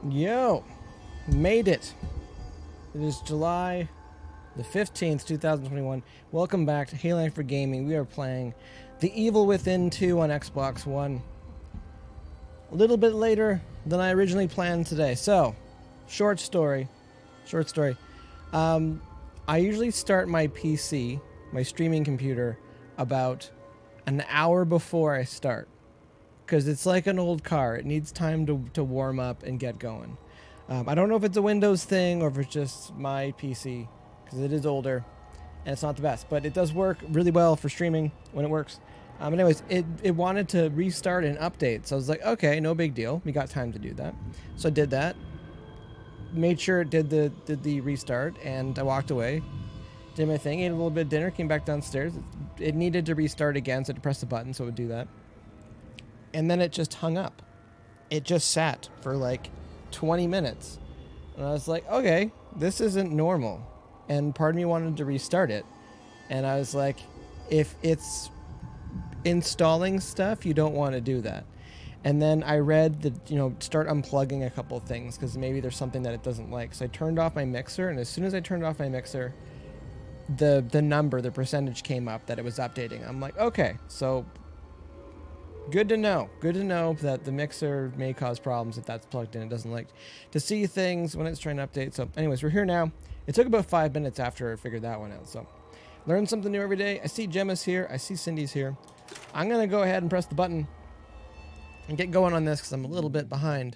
Yo, made it. It is July the 15th, 2021. Welcome back to HeyLangford Gaming. We are playing The Evil Within 2 on Xbox One. A little bit later than I originally planned today. So, short story. I usually start my PC, my streaming computer, about an hour before I start. Because it's like an old car. It needs time to warm up and get going. I don't know if it's a Windows thing or if it's just my PC, because it is older and it's not the best. But it does work really well for streaming when it works. Anyways, it wanted to restart and update. So I was like, okay, no big deal. We got time to do that. So I did that. Made sure it did the restart, and I walked away. Did my thing, ate a little bit of dinner, came back downstairs. It needed to restart again, so I had to press the button so it would do that. And then it just hung up. It just sat for like 20 minutes. And I was like, okay, this isn't normal. And part of me wanted to restart it. And I was like, if it's installing stuff, you don't want to do that. And then I read that, start unplugging a couple of things because maybe there's something that it doesn't like. So I turned off my mixer, and as soon as I turned off my mixer, the percentage came up that it was updating. I'm like, okay, so good to know. Good to know that the mixer may cause problems if that's plugged in. It doesn't like to see things when it's trying to update. So anyways, we're here now. It took about 5 minutes after I figured that one out. So learn something new every day. I see Gemma's here. I see Cindy's here. I'm going to go ahead and press the button and get going on this because I'm a little bit behind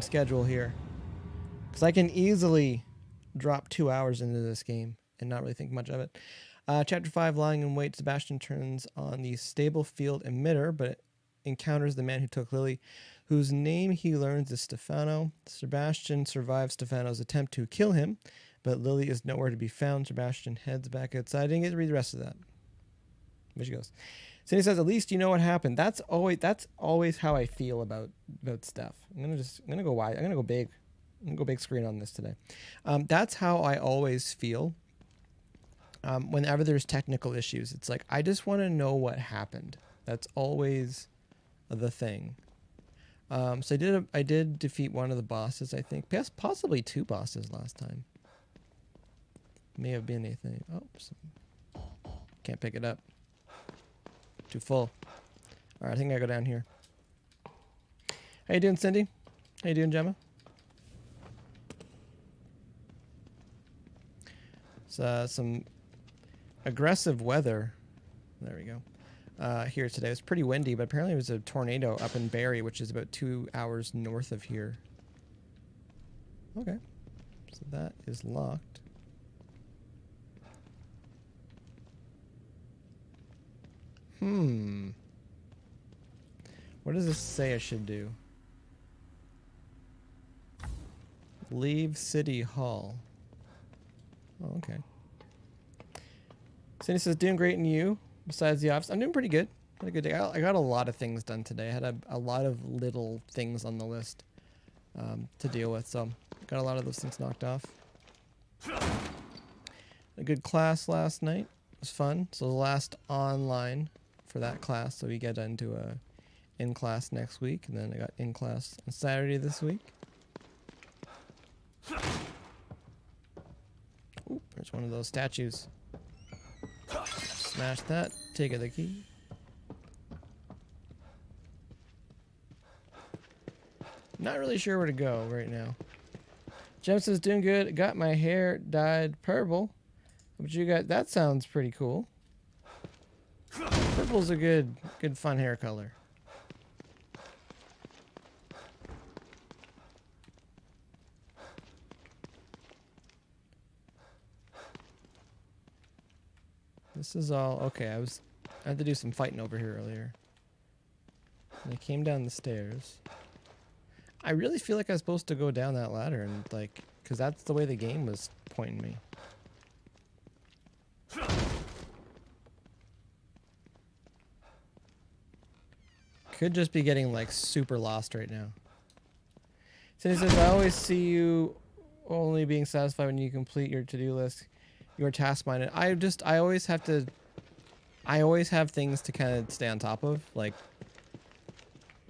schedule here. Because I can easily drop 2 hours into this game and not really think much of it. Chapter 5, Lying in Wait. Sebastian turns on the stable field emitter, but encounters the man who took Lily, whose name he learns is Stefano. Sebastian survives Stefano's attempt to kill him, but Lily is nowhere to be found. Sebastian heads back outside. I didn't get to read the rest of that. There she goes. Cindy says, "At least you know what happened." That's always how I feel about stuff. I'm gonna go wide. I'm gonna go big. I'm gonna go big screen on this today. That's how I always feel. Whenever there's technical issues, it's like, I just want to know what happened. That's always the thing. So I did defeat one of the bosses, I think. Possibly 2 bosses last time. May have been a thing. Oh, can't pick it up. Too full. All right, I think I go down here. How you doing, Cindy? How you doing, Gemma? Some aggressive weather. There we go. Here today. It was pretty windy, but apparently it was a tornado up in Barrie, which is about 2 hours north of here. Okay. So that is locked. What does this say I should do? Leave City Hall. Oh, okay. Cindy says, doing great, and you? Besides the office, I'm doing pretty good. Had a good day. I got a lot of things done today. I had a lot of little things on the list to deal with, so got a lot of those things knocked off. A good class last night. It was fun. So the last online for that class, so we get into a in-class next week, and then I got in-class on Saturday this week. Ooh, there's one of those statues. Smash that. Take the key. Not really sure where to go right now. Jem says, doing good. Got my hair dyed purple. But you got, that sounds pretty cool. Purple's a good fun hair color. This is all okay. I had to do some fighting over here earlier. And I came down the stairs. I really feel like I was supposed to go down that ladder and because that's the way the game was pointing me. Could just be getting super lost right now. So he says, I always see you only being satisfied when you complete your to-do list. You're task-minded. I always have things to kind of stay on top of, like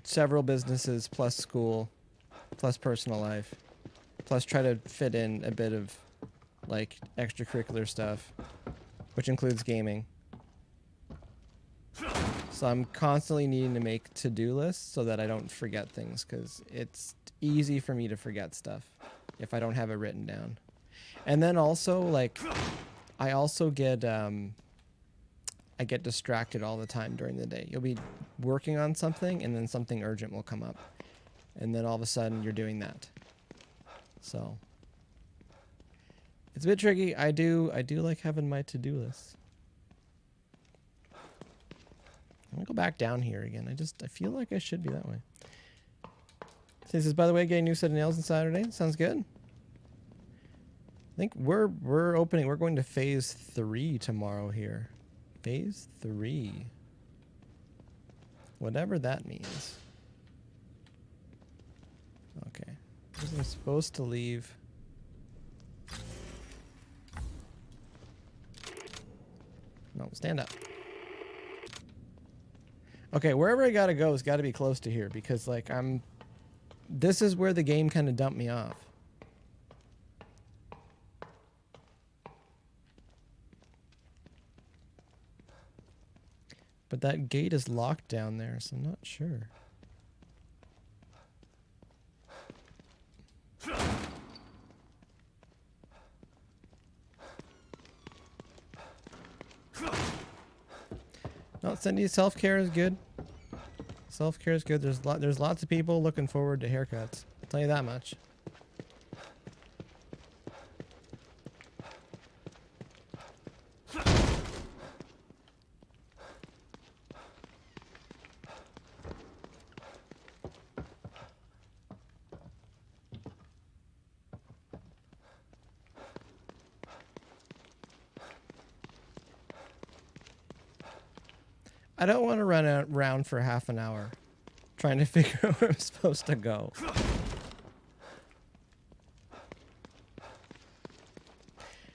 several businesses plus school plus personal life, plus try to fit in a bit of like extracurricular stuff, which includes gaming. So I'm constantly needing to make to-do lists so that I don't forget things, because it's easy for me to forget stuff if I don't have it written down. And then also, like, I also get I get distracted all the time during the day. You'll be working on something and then something urgent will come up, and then all of a sudden you're doing that. So it's a bit tricky. I do like having my to-do list. I'm gonna go back down here again. I feel like I should be that way. He says, by the way, getting a new set of nails on Saturday. Sounds good. I think we're going to phase 3 tomorrow here. Phase 3. Whatever that means. Okay. I'm supposed to leave. No, stand up. Okay, wherever I gotta go has got to be close to here, because like this is where the game kind of dumped me off. But that gate is locked down there, so I'm not sure. No, Cindy, self-care is good. Self-care is good. There's lots of people looking forward to haircuts. I'll tell you that much. I don't want to run around for half an hour trying to figure out where I'm supposed to go.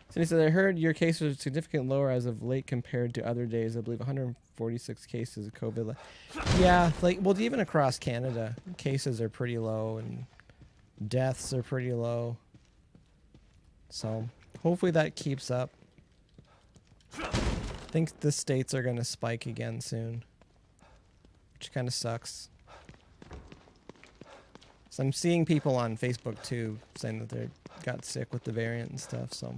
So he said, I heard your cases are significantly lower as of late compared to other days. I believe 146 cases of COVID. Yeah, like, well, even across Canada, cases are pretty low and deaths are pretty low. So hopefully that keeps up. I think the states are going to spike again soon, which kind of sucks. So I'm seeing people on Facebook too saying that they got sick with the variant and stuff, so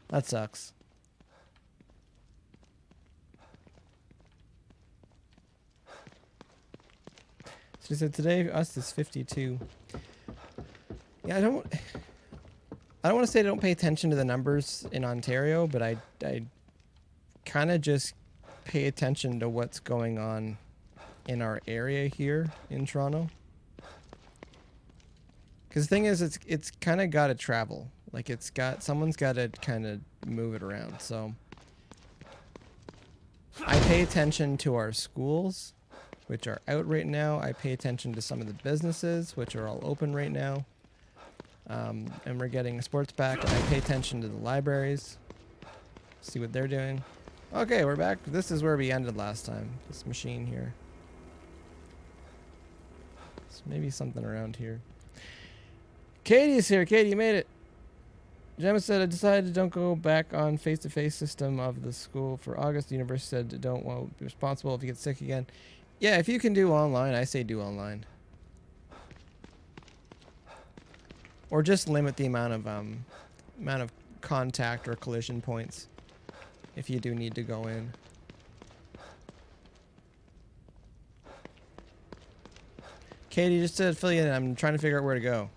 that sucks. So he said today us is 52. Yeah, I don't want to say I don't pay attention to the numbers in Ontario, but I kind of just pay attention to what's going on in our area here in Toronto. Because the thing is, it's kind of got to travel. Like, someone's got to kind of move it around. So I pay attention to our schools, which are out right now. I pay attention to some of the businesses, which are all open right now. And we're getting sports back. And I pay attention to the libraries, see what they're doing. Okay, we're back. This is where we ended last time. This machine here. It's maybe something around here. Katie's here. Katie, you made it. Gemma said, I decided to don't go back on face-to-face system of the school for August. The university said, won't be responsible if you get sick again. Yeah, if you can do online, I say do online. Or just limit the amount of contact or collision points if you do need to go in. Katie, just to fill you in, I'm trying to figure out where to go.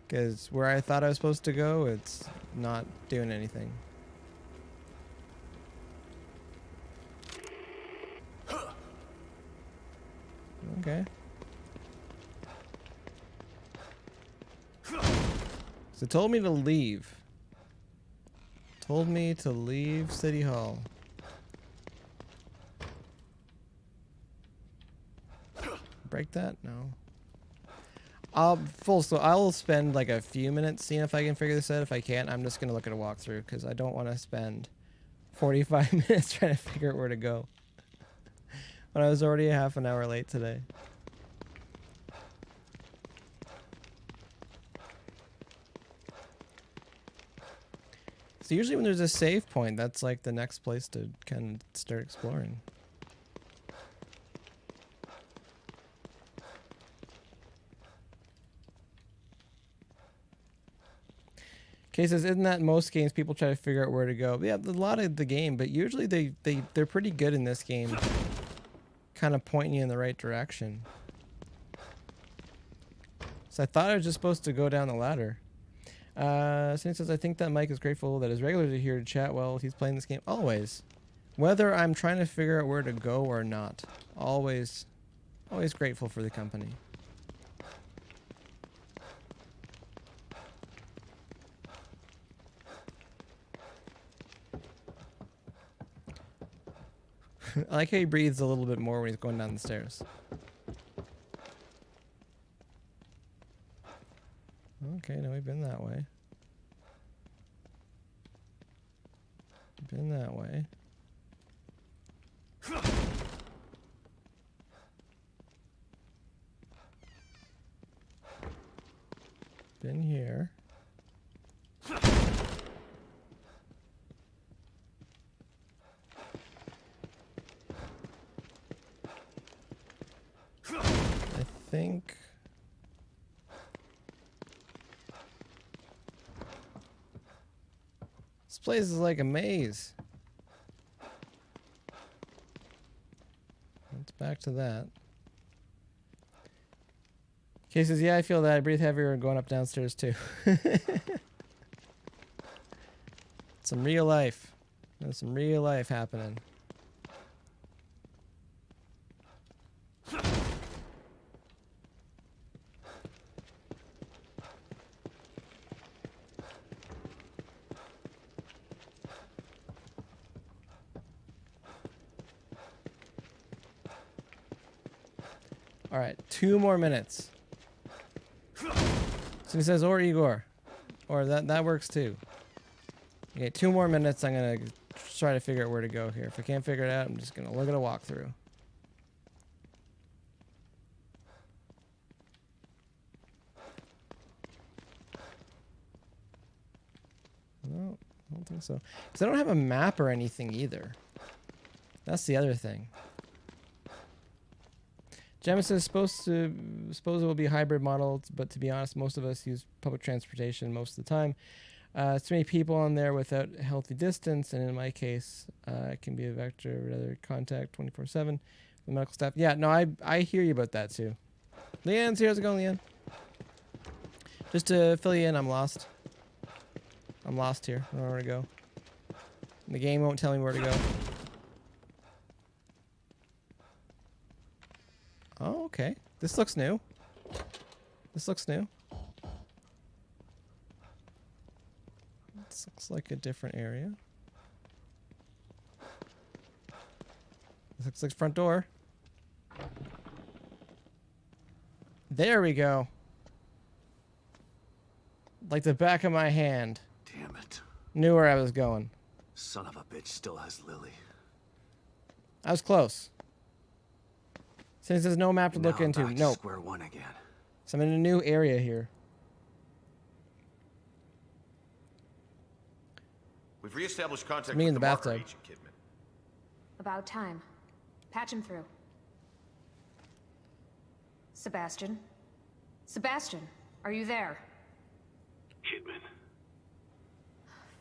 Because where I thought I was supposed to go, it's not doing anything. Okay. So it told me to leave. Told me to leave City Hall. Break that? No. I'll spend like a few minutes seeing if I can figure this out. If I can't, I'm just gonna look at a walkthrough because I don't want to spend 45 minutes trying to figure out where to go when I was already a half an hour late today. So usually when there's a save point, that's like the next place to kind of start exploring. Kay says, isn't that in most games people try to figure out where to go? Yeah, a lot of the game, but usually they're pretty good in this game, kind of pointing you in the right direction. So I thought I was just supposed to go down the ladder. Cindy says, I think that Mike is grateful that his regulars are here to chat while he's playing this game. Always. Whether I'm trying to figure out where to go or not. Always grateful for the company. I like how he breathes a little bit more when he's going down the stairs. Okay, now we've been that way. Been that way. Been here. I think this place is like a maze. Let's back to that. Kay says, yeah, I feel that. I breathe heavier going up downstairs too. Some real life. There's some real life happening. All right, 2 more minutes. So he says, or Igor. Or that works too. Okay, 2 more minutes. I'm going to try to figure out where to go here. If I can't figure it out, I'm just going to look at a walkthrough. No, I don't think so. Because I don't have a map or anything either. That's the other thing. Gemma says, suppose it will be a hybrid model, but to be honest, most of us use public transportation most of the time. It's too many people on there without a healthy distance, and in my case, it can be a vector of other contact 24/7 with medical staff. Yeah, no, I hear you about that too. Leanne's here. How's it going, Leanne? Just to fill you in, I'm lost. I'm lost here. I don't know where to go. The game won't tell me where to go. Oh, okay. This looks new. This looks new. This looks like a different area. This looks like front door. There we go. Like the back of my hand. Damn it. Knew where I was going. Son of a bitch still has Lily. I was close. Since there's no map to look into. Back to Nope. square one again. So I'm in a new area here. We've reestablished contact Me with in the marker bathtub. agent, Kidman. About time. Patch him through. Sebastian? Sebastian, are you there? Kidman.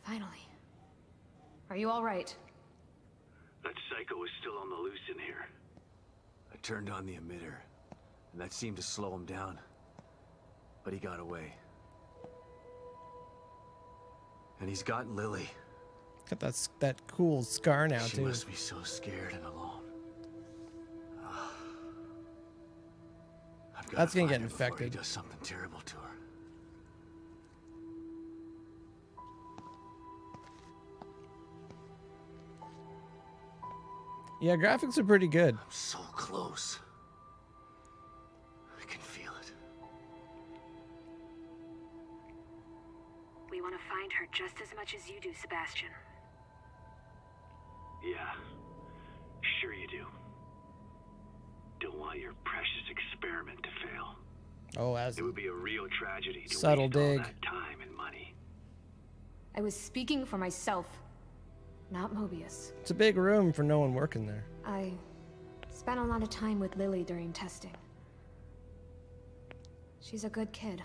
Finally. Are you all right? That psycho is still on the loose in here. I turned on the emitter, and that seemed to slow him down. But he got away. And he's got Lily. Got that cool scar now She too. must be so scared and alone. I've got That's to gonna find get her before he infected. does something terrible to her. Yeah, graphics are pretty good. I'm so close. I can feel it. We want to find her just as much as you do, Sebastian. Yeah, sure you do. Don't want your precious experiment to fail. Oh, as It would be a real tragedy to Subtle waste all dig. that time and money. I was speaking for myself, not Mobius. It's a big room for no one working there. I spent a lot of time with Lily during testing. She's a good kid.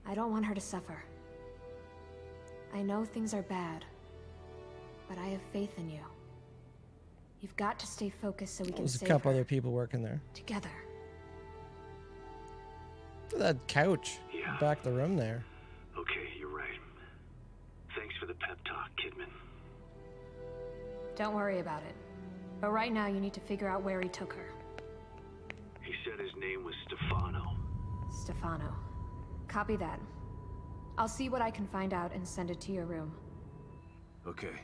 I don't want her to suffer. I know things are bad, but I have faith in you. You've got to stay focused so we can There's a save couple her. other people working there. Together. Look at that couch. Yeah. Back of the room there. Okay, you're right. Thanks for the pep talk, Kidman. Don't worry about it. But right now you need to figure out where he took her. He said his name was Stefano. Stefano. Copy that. I'll see what I can find out and send it to your room. Okay.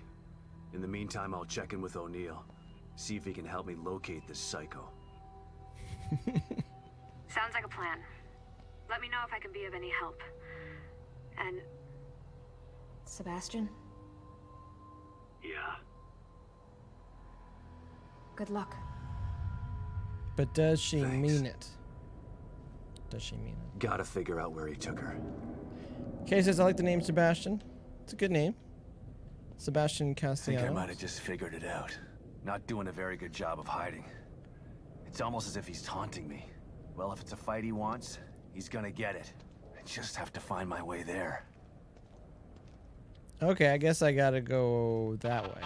In the meantime, I'll check in with O'Neill. See if he can help me locate this psycho. Sounds like a plan. Let me know if I can be of any help. And Sebastian, Yeah. good luck. But does she Thanks. mean it? Does she mean it? Gotta figure out where he took her. Kay says, I like the name Sebastian. It's a good name. Sebastian I think Castellanos. I might have just figured it out. Not doing a very good job of hiding. It's almost as if he's taunting me. Well, if it's a fight he wants, he's gonna get it. I just have to find my way there. Okay, I guess I gotta go that way.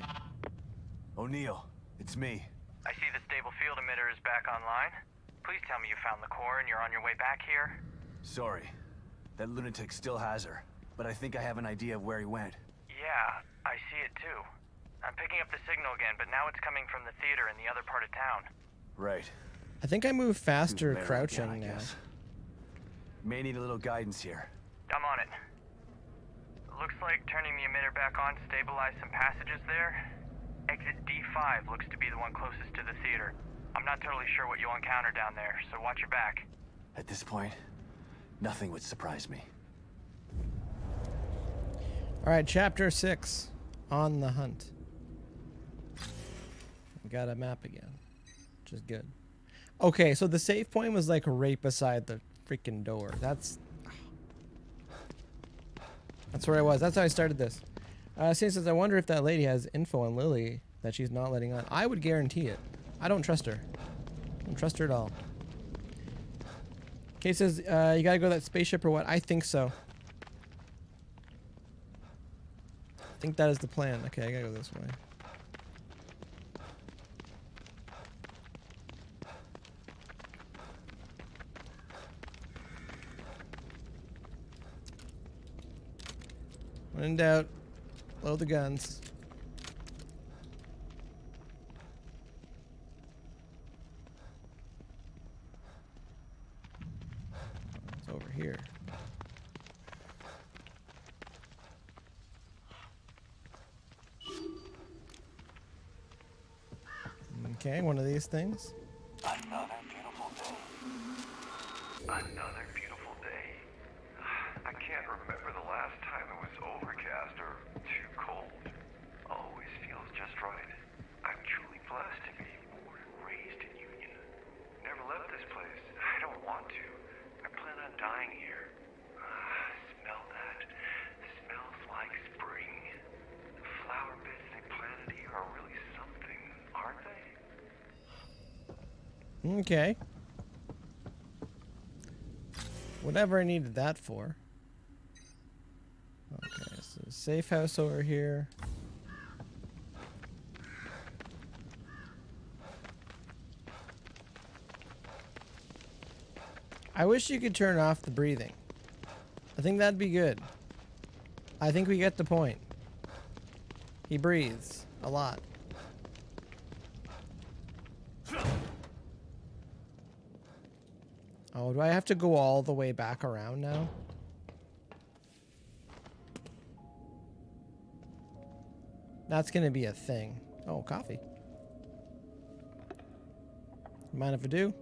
O'Neill, it's me. I see the stable field emitter is back online. Please tell me you found the core and you're on your way back here. Sorry. That lunatic still has her, but I think I have an idea of where he went. Yeah, I see it too. I'm picking up the signal again, but now it's coming from the theater in the other part of town. Right. I think I move faster Too crouching I now. guess. May need a little guidance here. I'm on it. Looks like turning the emitter back on stabilized some passages there. Exit D5 looks to be the one closest to the theater. I'm not totally sure what you'll encounter down there, so watch your back. At this point, nothing would surprise me. Alright, chapter 6. On the hunt. We got a map again. Which is good. Okay, so the save point was like right beside the freaking door. That's where I was. That's how I started this. Says, I wonder if that lady has info on Lily that she's not letting on. I would guarantee it. I don't trust her. I don't trust her at all. Kay says, you gotta go to that spaceship or what? I think so. I think that is the plan. Okay, I gotta go this way. When in doubt, load the guns. It's over here. Okay, one of these things. Another beautiful day. Another beautiful day. I can't remember the last time it was overcast or too cold. Always feels just right. I'm truly blessed to be born and raised in Union. Never left this place. I don't want to. I plan on dying here. Smell that. Smells like spring. The flower beds they planted here are really something, aren't they? Okay. Whatever I needed that for. Okay, so safe house over here. I wish you could turn off the breathing. I think that'd be good. I think we get the point. He breathes a lot. Oh, do I have to go all the way back around now? That's gonna be a thing. Oh, coffee. Mind if I do?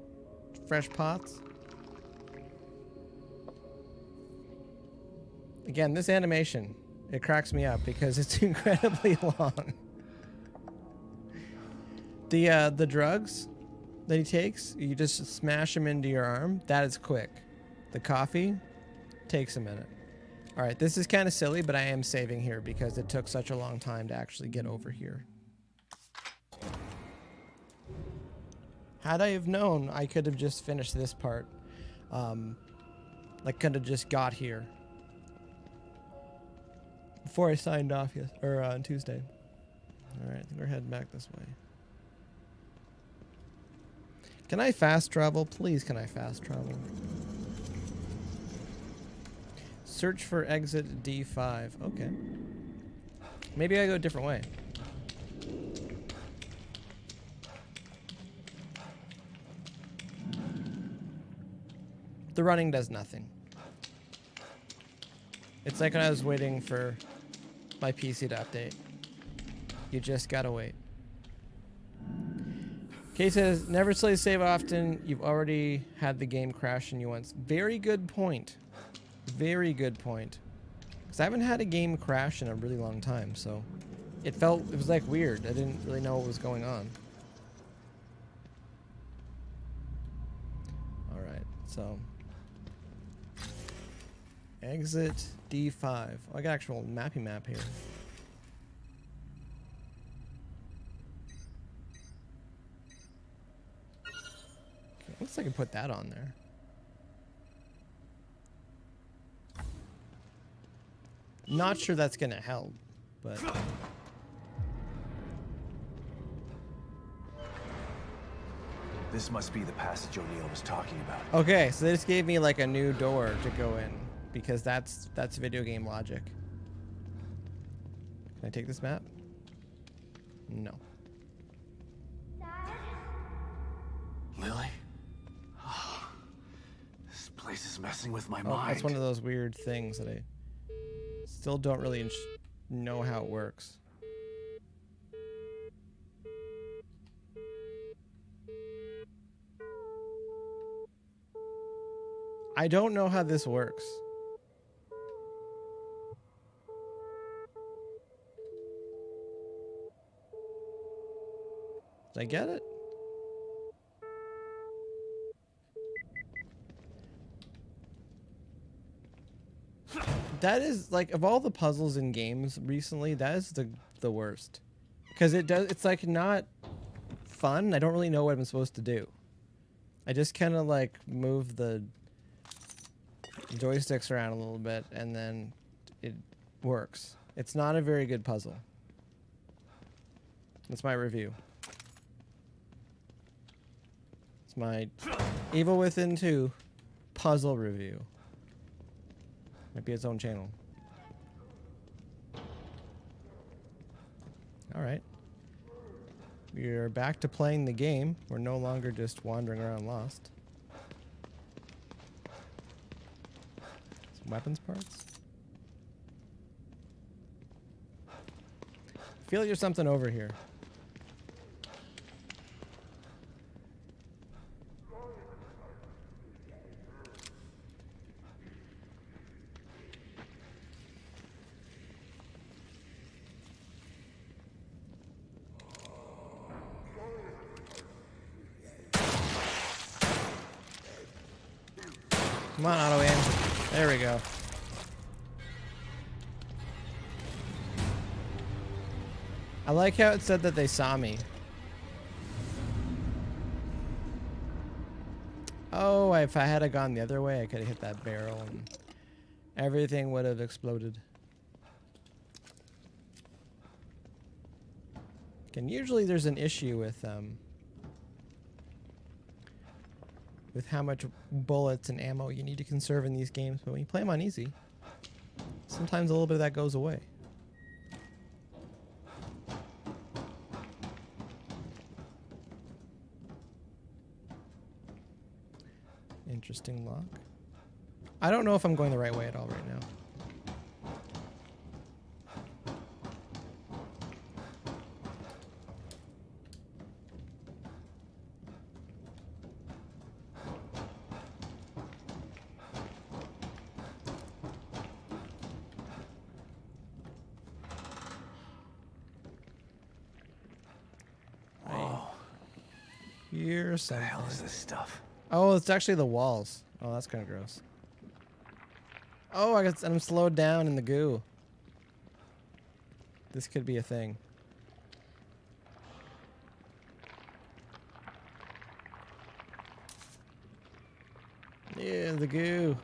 Fresh pots. Again, this animation, it cracks me up because it's incredibly long. The drugs that he takes, you just smash them into your arm. That is quick. The coffee takes a minute. All right, this is kind of silly, but I am saving here because it took such a long time to actually get over here. Had I have known, I could have just finished this part. Like, could have just got here before I signed off on Tuesday. All right, I think we're heading back this way. Can I fast travel? Please, can I fast travel? Search for exit D5. Okay. Maybe I go a different way. The running does nothing. It's like when I was waiting for my PC to update. You just gotta wait. Kate says, never play save often. You've already had the game crash on you once. Very good point. Very good point. Because I haven't had a game crash in a really long time, so it was like weird. I didn't really know what was going on. Alright, so exit D5. Oh, I got actual mappy map here. Okay, looks like I can put that on there. Not sure that's gonna help, but This must be the passage O'Neill was talking about. okay, so they just gave me like a new door to go in because that's video game logic. Can I take this map? No. Lily? This place is messing with my Oh, mind. that's one of those weird things that I still don't really know how it works. I don't know how this works. Did I get it? That is, like, of all the puzzles in games recently, that is the worst. Because it's like not fun. I don't really know what I'm supposed to do. I just kind of like move the joysticks around a little bit and then it works. It's not a very good puzzle. That's my review. It's my Evil Within 2 puzzle review. Might be its own channel. Alright. We're back to playing the game. We're no longer just wandering around lost. Some weapons parts. I feel like there's something over here. Come on, auto aim. There we go. I like how it said that they saw me. Oh, if I had gone the other way, I could have hit that barrel and everything would have exploded. And usually there's an issue with how much bullets and ammo you need to conserve in these games, but when you play them on easy, sometimes a little bit of that goes away. Interesting lock. I don't know if I'm going the right way at all right now. Here's something. What the hell is this stuff? Oh, it's actually the walls. Oh, that's kind of gross. Oh, I'm slowed down in the goo. This could be a thing. Yeah, the goo.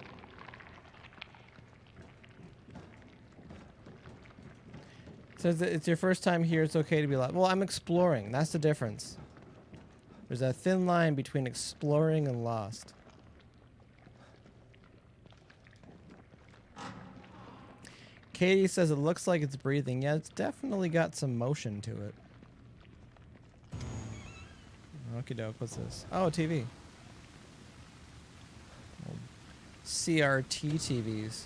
Says that it's your first time here, it's okay to be loud. Well, I'm exploring. That's the difference. There's a thin line between exploring and lost. Katie says it looks like it's breathing. Yeah, it's definitely got some motion to it. Okie doke, what's this? Oh, TV. CRT TVs.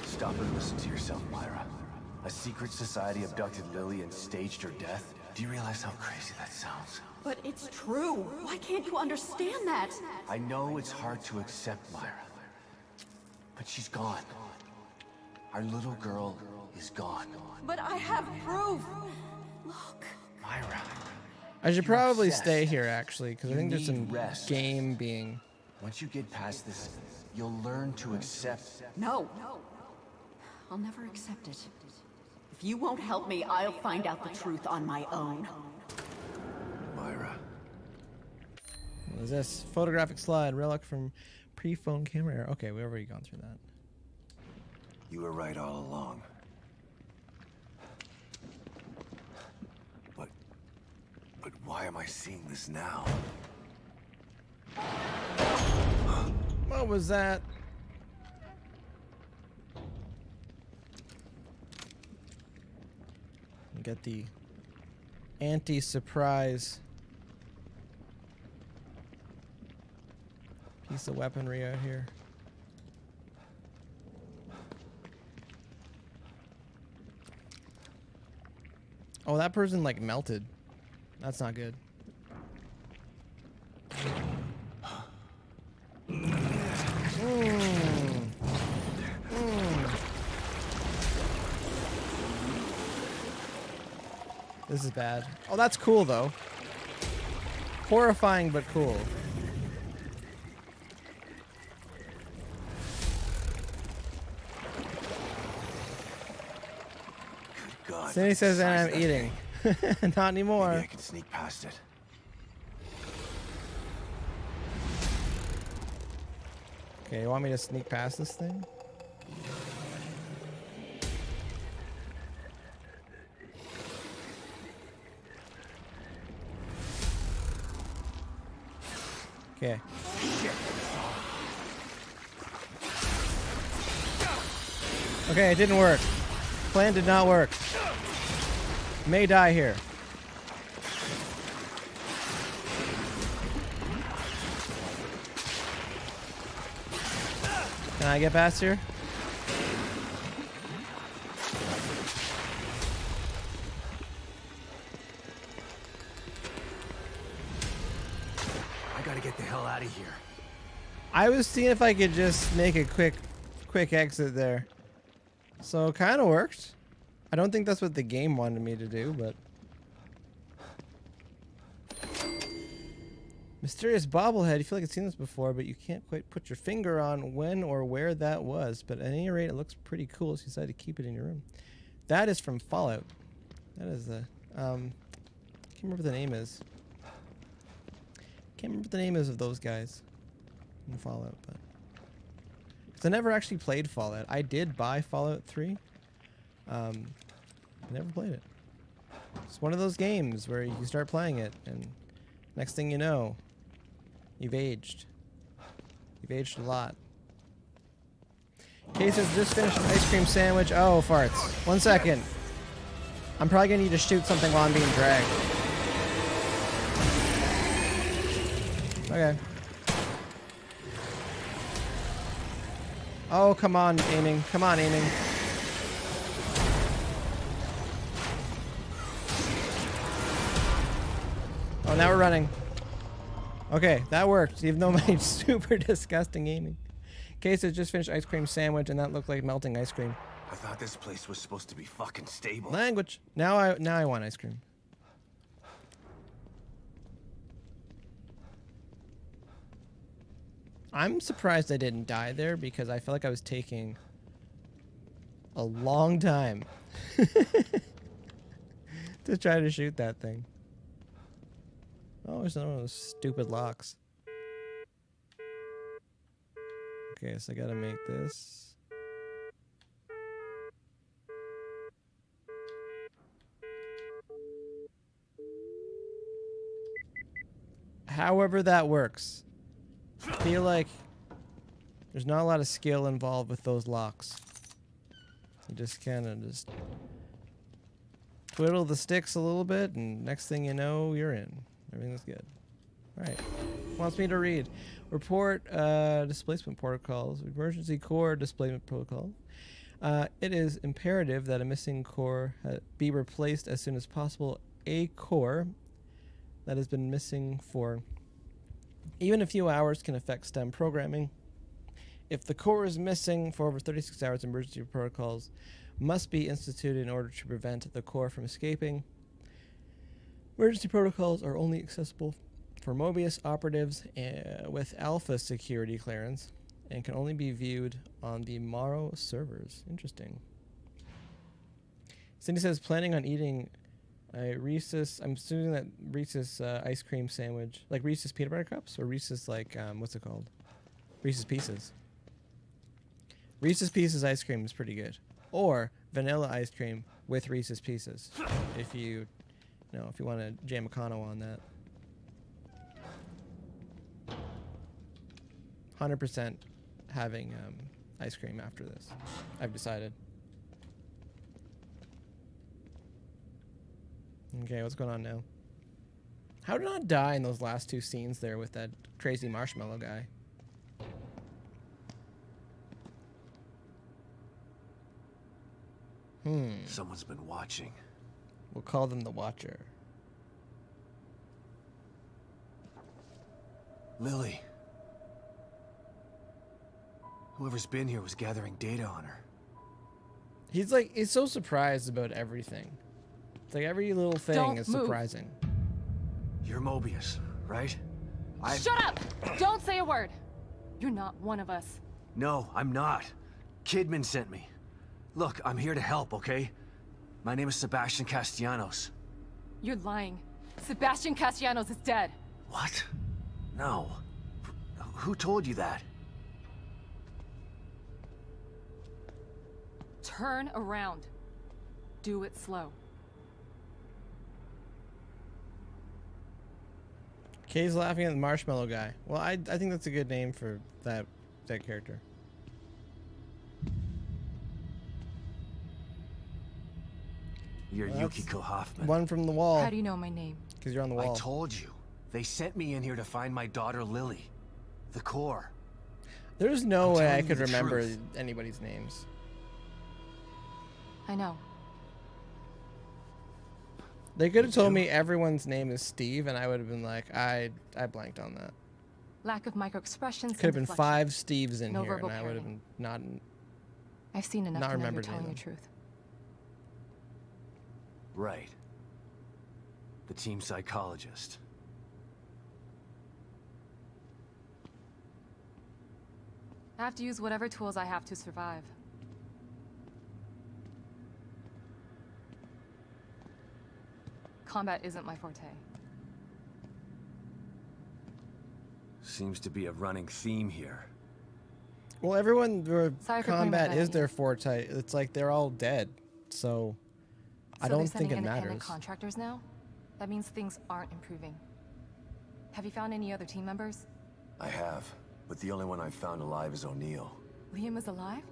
Stop and listen to yourself, Myra. A secret society abducted Lily and staged her death? Do you realize how crazy that sounds? But it's true. Why can't you understand that? I know it's hard to accept, Myra. But she's gone. Our little girl is gone. But I have proof. Look. Myra. I should You're probably obsessed. stay here, actually, because I You think there's some need rest. game being... Once you get past this, you'll learn to accept. No. I'll never accept it. If you won't help me, I'll find out the truth on my own. Myra. What is this? Photographic slide. Relic from pre-phone camera era. Okay, we've already gone through that. You were right all along. But why am I seeing this now? What was that? Get the anti-surprise piece of weaponry out here. Oh, that person like melted. That's not good. This is bad. Oh, that's cool though. Horrifying but cool. Good God. Cindy says, and I'm Size that eating. thing. Not anymore. Maybe I can sneak past it. Okay, you want me to sneak past this thing? Okay. Okay, it didn't work. Plan did not work. May die here. Can I get past here? I gotta get the hell out of here. I was seeing if I could just make a quick exit there. So it kind of worked. I don't think that's what the game wanted me to do, but... Mysterious bobblehead. You feel like you've seen this before, but you can't quite put your finger on when or where that was. But at any rate, it looks pretty cool, so you decided to keep it in your room. That is from Fallout. That is the... can't remember what the name is. Can't remember what the name is of those guys in Fallout, but... Because I never actually played Fallout. I did buy Fallout 3. I never played it. It's one of those games where you start playing it, and next thing you know, you've aged. You've aged a lot. Case has just finished an ice cream sandwich. Oh, farts. 1 second. I'm probably going to need to shoot something while I'm being dragged. Okay. Oh, come on, aiming. Come on, aiming. Oh, now we're running. Okay, that worked, even though my super disgusting aiming. Case has just finished ice cream sandwich, and that looked like melting ice cream. I thought this place was supposed to be fucking stable. Language. Now I want ice cream. I'm surprised I didn't die there because I felt like I was taking a long time to try to shoot that thing. Oh, there's one of those stupid locks. Okay, so I gotta make this. However that works. I feel like there's not a lot of skill involved with those locks. You just kind of just twiddle the sticks a little bit, and next thing you know, you're in. Everything's good. All right. Wants me to read. Report displacement protocols. Emergency core displacement protocol. It is imperative that a missing core be replaced as soon as possible. A core that has been missing for even a few hours can affect STEM programming. If the core is missing for over 36 hours, emergency protocols must be instituted in order to prevent the core from escaping. Emergency protocols are only accessible for Mobius operatives with alpha security clearance and can only be viewed on the Morrow servers. Interesting. Cindy says, planning on eating a Reese's, I'm assuming that Reese's ice cream sandwich, like Reese's peanut butter cups, or Reese's like, what's it called? Reese's Pieces. Reese's Pieces ice cream is pretty good. Or vanilla ice cream with Reese's Pieces, if you know, if you want to jam a Econo on that. 100% having ice cream after this. I've decided. Okay, what's going on now? How did I not die in those last two scenes there with that crazy marshmallow guy? Someone's been watching. We'll call them the Watcher. Lily. Whoever's been here was gathering data on her. He's like, he's so surprised about everything. It's like every little thing is surprising. You're Mobius, right? Shut up! Don't say a word. You're not one of us. No, I'm not. Kidman sent me. Look, I'm here to help, okay? My name is Sebastian Castellanos. You're lying. Sebastian Castellanos is dead. What? No. Who told you that? Turn around. Do it slow. Kay's laughing at the marshmallow guy. Well, I think that's a good name for that character. You're Yukiko Hoffman. One from the wall. How do you know my name? Because you're on the wall. I told you. They sent me in here to find my daughter Lily. The core. There's no way I telling could you the remember truth. anybody's names. I know. They could have told me everyone's name is Steve, and I would have been like, I blanked on that. Lack of microexpressions. Could have been inflection. 5 Steves in No here, and verbal I would have parody. been not. I've seen enough not to know you're remembered telling any the of them. truth. Right. The team psychologist. I have to use whatever tools I have to survive. Combat isn't my forte. Seems to be a running theme here. Well, everyone, Sorry for putting my combat butt is in. their forte. It's like they're all dead, so I don't think it independent matters. Contractors now? That means things aren't improving. Have you found any other team members? I have, but the only one I've found alive is O'Neill. Liam is alive?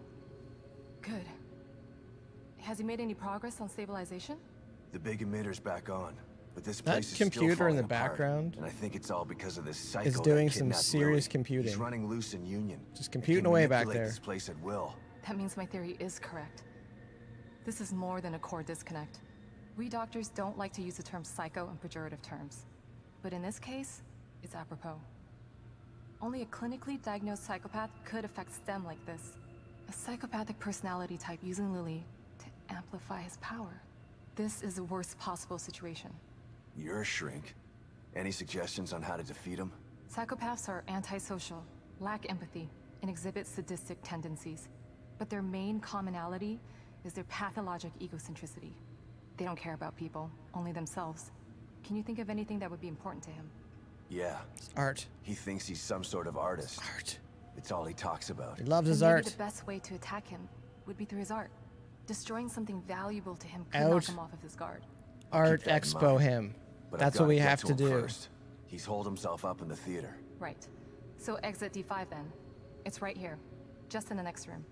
Good. Has he made any progress on stabilization? The big emitter's back on, but this That place is computer still in the falling apart, background and I think it's all because of this psycho is that doing some kidnapped serious Lily. computing. He's running loose in Union. Just and computing can away back manipulate there. This place at will. That means my theory is correct. This is more than a core disconnect. We doctors don't like to use the term psycho in pejorative terms. But in this case, it's apropos. Only a clinically diagnosed psychopath could affect STEM like this. A psychopathic personality type using Lily to amplify his power. This is the worst possible situation. You're a shrink. Any suggestions on how to defeat him? Psychopaths are antisocial. lack empathy, and exhibit sadistic tendencies. But their main commonality is their pathologic egocentricity. They don't care about people, only themselves. Can you think of anything that would be important to him? Yeah. It's art. He thinks he's some sort of artist. Art. It's all he talks about. He loves his Maybe art. the best way to attack him would be through his art. Destroying something valuable to him could Out. knock him off of his guard. Art keep that in expo mind. him. But That's I've what gotta we get have to him do. first. He's holed himself up in the theater. Right. So exit D5 then. It's right here. Just in the next room.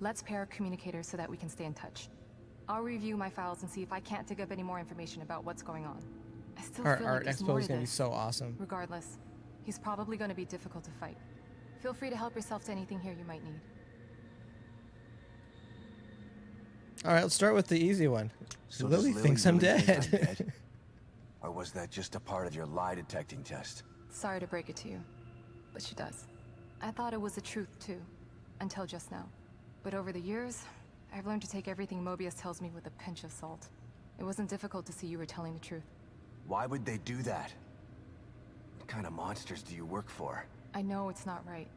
Let's pair communicators so that we can stay in touch. I'll review my files and see if I can't dig up any more information about what's going on. I still Our feel art like there's expo more is to gonna be this. so awesome. Regardless, he's probably going to be difficult to fight. Feel free to help yourself to anything here you might need. All right, let's start with the easy one. So Lily does thinks I'm really think dead. I'm dead? Or was that just a part of your lie detecting test? Sorry to break it to you, but she does. I thought it was the truth too, until just now. But over the years, I've learned to take everything Mobius tells me with a pinch of salt. It wasn't difficult to see you were telling the truth. Why would they do that? What kind of monsters do you work for? I know it's not right.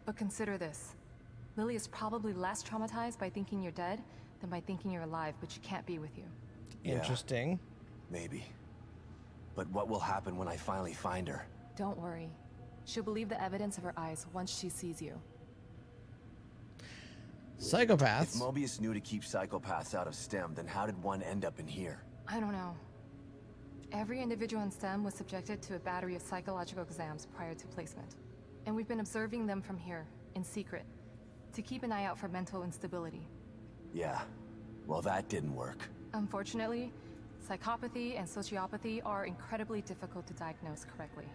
But consider this. Lily is probably less traumatized by thinking you're dead than by thinking you're alive, but she can't be with you. Yeah. Interesting. Maybe. But what will happen when I finally find her? Don't worry. She'll believe the evidence of her eyes once she sees you. If Psychopaths. Mobius knew to keep psychopaths out of STEM, then how did one end up in here? I don't know. Every individual in STEM was subjected to a battery of psychological exams prior to placement. And we've been observing them from here, in secret, to keep an eye out for mental instability. Yeah. Well, that didn't work. Unfortunately, psychopathy and sociopathy are incredibly difficult to diagnose correctly.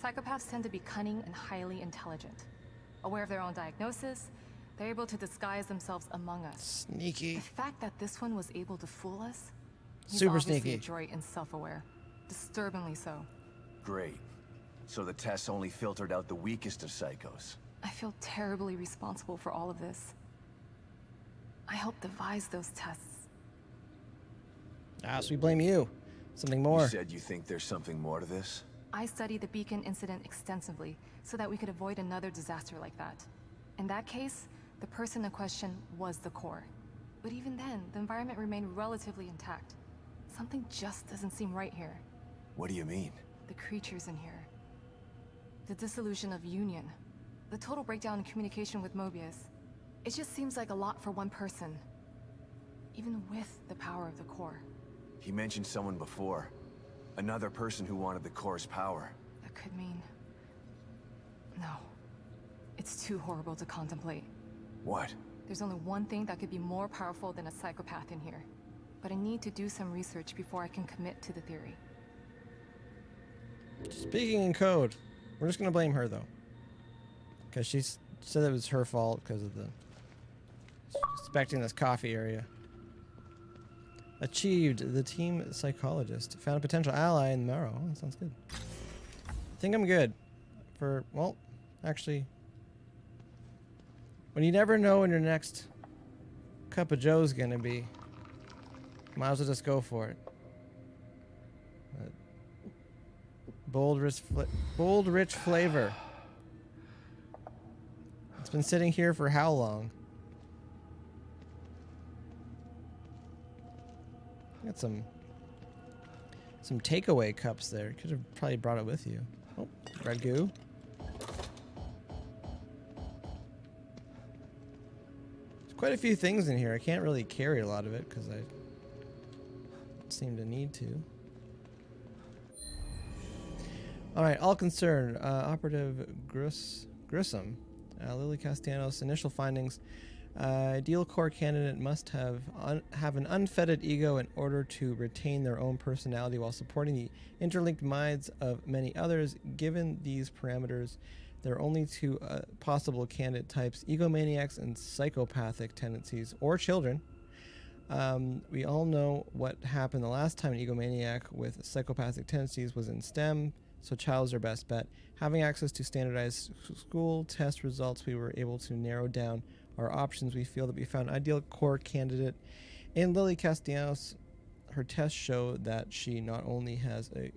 Psychopaths tend to be cunning and highly intelligent. Aware of their own diagnosis, they're able to disguise themselves among us. Sneaky. The fact that this one was able to fool us, he's Super obviously sneaky. adroit and self-aware. Disturbingly so. Great. So the tests only filtered out the weakest of psychos. I feel terribly responsible for all of this. I helped devise those tests. Ah, so we blame you. Something You more. said you think there's something more to this? I studied the Beacon incident extensively so that we could avoid another disaster like that. In that case, the person in question was the core. But even then, the environment remained relatively intact. Something just doesn't seem right here. What do you mean? The creatures in here. The dissolution of Union. The total breakdown in communication with Mobius. It just seems like a lot for one person. Even with the power of the core. He mentioned someone before. Another person who wanted the core's power. That could mean... No. It's too horrible to contemplate. What? There's only one thing that could be more powerful than a psychopath in here. But I need to do some research before I can commit to the theory. Speaking in code. We're just going to blame her, though. Because she said it was her fault because of the... Inspecting this coffee area. Achieved. The team psychologist. Found a potential ally in Marrow. Oh, that sounds good. I think I'm good. For, well, actually... When you never know when your next cup of joe's gonna be, might as well just go for it. Bold, rich flavor. It's been sitting here for how long? Got some takeaway cups there. Could have probably brought it with you. Oh, red goo. Quite a few things in here. I can't really carry a lot of it because I seem to need to. All right, all concerned. Operative Grissom, Lily Castellanos. Initial findings: ideal core candidate must have an unfettered ego in order to retain their own personality while supporting the interlinked minds of many others. Given these parameters, there are only two possible candidate types: egomaniacs and psychopathic tendencies, or children. We all know what happened the last time an egomaniac with psychopathic tendencies was in STEM, so child is our best bet. Having access to standardized school test results, we were able to narrow down our options. We feel that we found an ideal core candidate in Lily Castellanos. Her tests show that she not only has a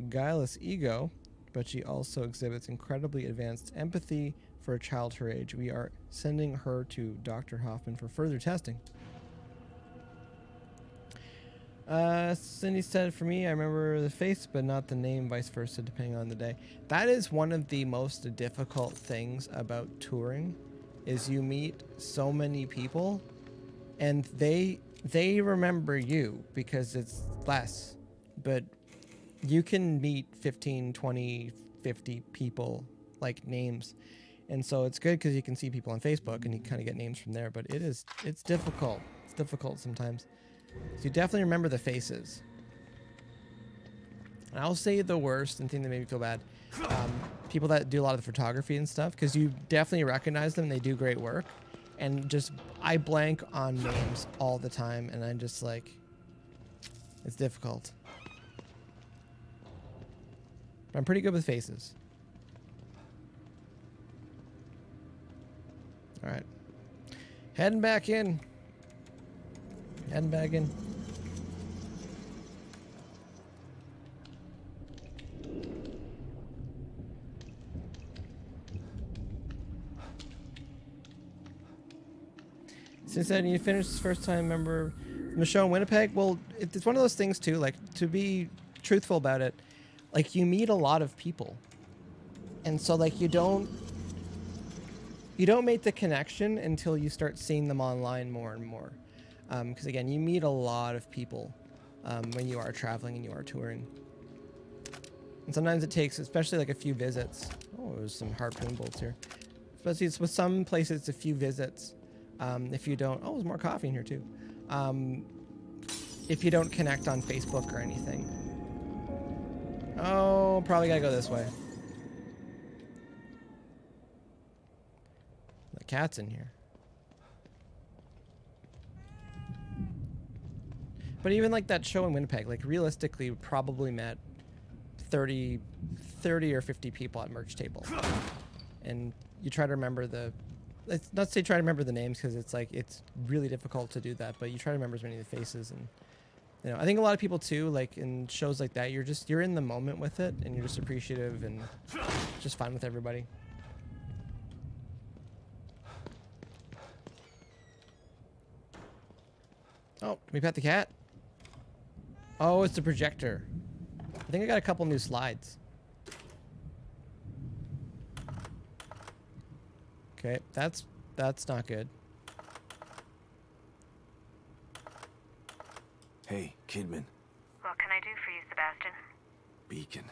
guileless ego, but she also exhibits incredibly advanced empathy for a child her age. We are sending her to Dr. Hoffman for further testing. Cindy said, for me, I remember the face, but not the name, vice versa, depending on the day. That is one of the most difficult things about touring, is you meet so many people, and they remember you because it's less, but you can meet 15, 20, 50 people, like names. And so it's good because you can see people on Facebook and you kind of get names from there, but it's difficult. It's difficult sometimes. So you definitely remember the faces. And I'll say the worst and thing that made me feel bad. People that do a lot of the photography and stuff, because you definitely recognize them. They do great work. And just, I blank on names all the time. And I'm just like, it's difficult. But I'm pretty good with faces. All right. Heading back in. Heading back in. Since then, you finished this first time member from the show in Winnipeg. Well, it's one of those things too. Like, to be truthful about it, like, you meet a lot of people, and so like you don't make the connection until you start seeing them online more and more. Because again, you meet a lot of people when you are traveling and you are touring. And sometimes it takes, especially like a few visits. Oh, there's some harpoon bolts here. Especially with some places, it's a few visits. If you don't, oh, there's more coffee in here too. If you don't connect on Facebook or anything. Oh, probably gotta go this way. The cat's in here. But even like that show in Winnipeg, like realistically, we probably met 30 or 50 people at merch table. And you try to remember let's not say try to remember the names, because it's like, it's really difficult to do that, but you try to remember as many of the faces. And, you know, I think a lot of people too, like in shows like that, you're in the moment with it, and you're just appreciative and just fine with everybody. Oh, can we pet the cat? Oh, it's the projector. I think I got a couple new slides. Okay, that's not good. Hey, Kidman. What can I do for you, Sebastian? Beacon.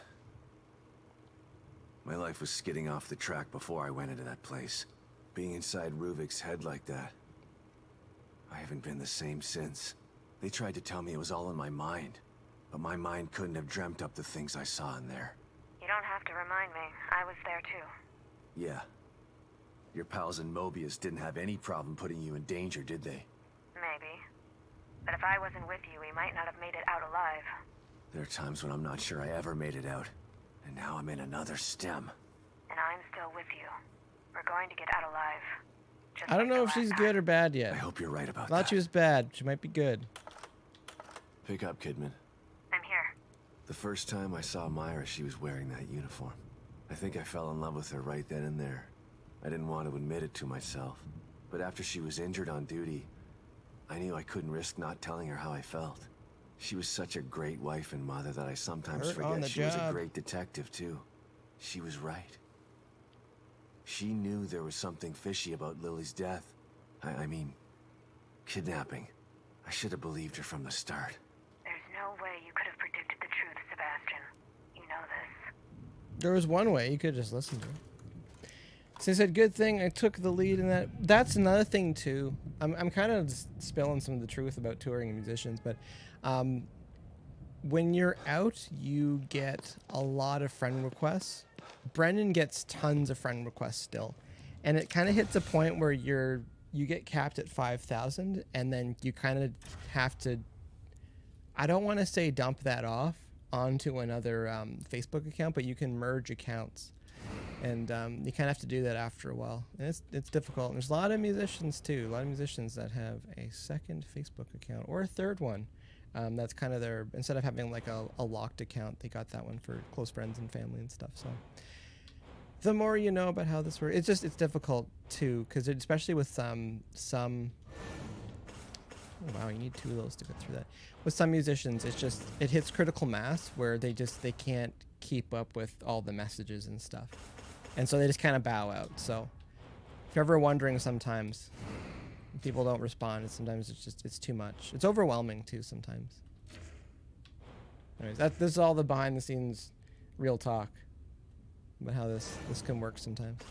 My life was skidding off the track before I went into that place. Being inside Ruvik's head like that. I haven't been the same since. They tried to tell me it was all in my mind, but my mind couldn't have dreamt up the things I saw in there. You don't have to remind me. I was there too. Yeah. Your pals in Mobius didn't have any problem putting you in danger, did they? Maybe. But if I wasn't with you, we might not have made it out alive. There are times when I'm not sure I ever made it out. And now I'm in another stem. And I'm still with you. We're going to get out alive. Just I don't like know the if she's last good time. or bad I yet. hope you're right about I thought that. she was bad. She might be good. Pick up, Kidman. I'm here. The first time I saw Myra, she was wearing that uniform. I think I fell in love with her right then and there. I didn't want to admit it to myself. But after she was injured on duty, I knew I couldn't risk not telling her how I felt. She was such a great wife and mother that I sometimes Hurt on forget the she was a job. great detective too. She was right. She knew there was something fishy about Lily's death. I mean, kidnapping. I should have believed her from the start. There's no way you could have predicted the truth, Sebastian. You know this. There was one way. You could just listen to it. So I said, good thing I took the lead in that. That's another thing too. I'm kind of just spilling some of the truth about touring and musicians, but when you're out, you get a lot of friend requests. Brendan gets tons of friend requests still, and it kind of hits a point where you get capped at 5,000, and then you kind of have to, I don't want to say dump that off onto another Facebook account, but you can merge accounts, and you kind of have to do that after a while. And it's difficult. And there's a lot of musicians too, a lot of musicians that have a second Facebook account or a third one, That's kind of their, instead of having like a locked account, they got that one for close friends and family and stuff. So the more you know about how this works, it's difficult too, because especially with some oh, wow, you need 2 of those to get through that. With some musicians, it hits critical mass where they can't keep up with all the messages and stuff, and so they just kind of bow out. So if you're ever wondering, sometimes people don't respond, and sometimes it's too much. It's overwhelming too sometimes. Anyways, this is all the behind the scenes real talk about how this can work sometimes.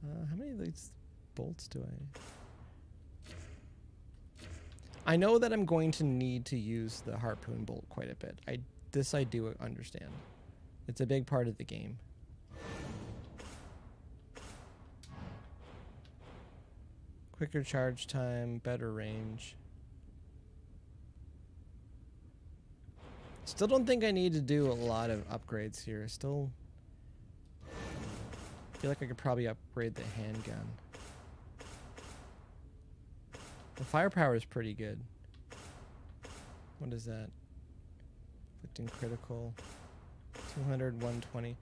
How many of these bolts do I know that I'm going to need to use the harpoon bolt quite a bit. This I do understand. It's a big part of the game. Quicker charge time, better range. Still don't think I need to do a lot of upgrades here. Still feel like I could probably upgrade the handgun. The firepower is pretty good. What is that? Inflicting critical. 200, 120.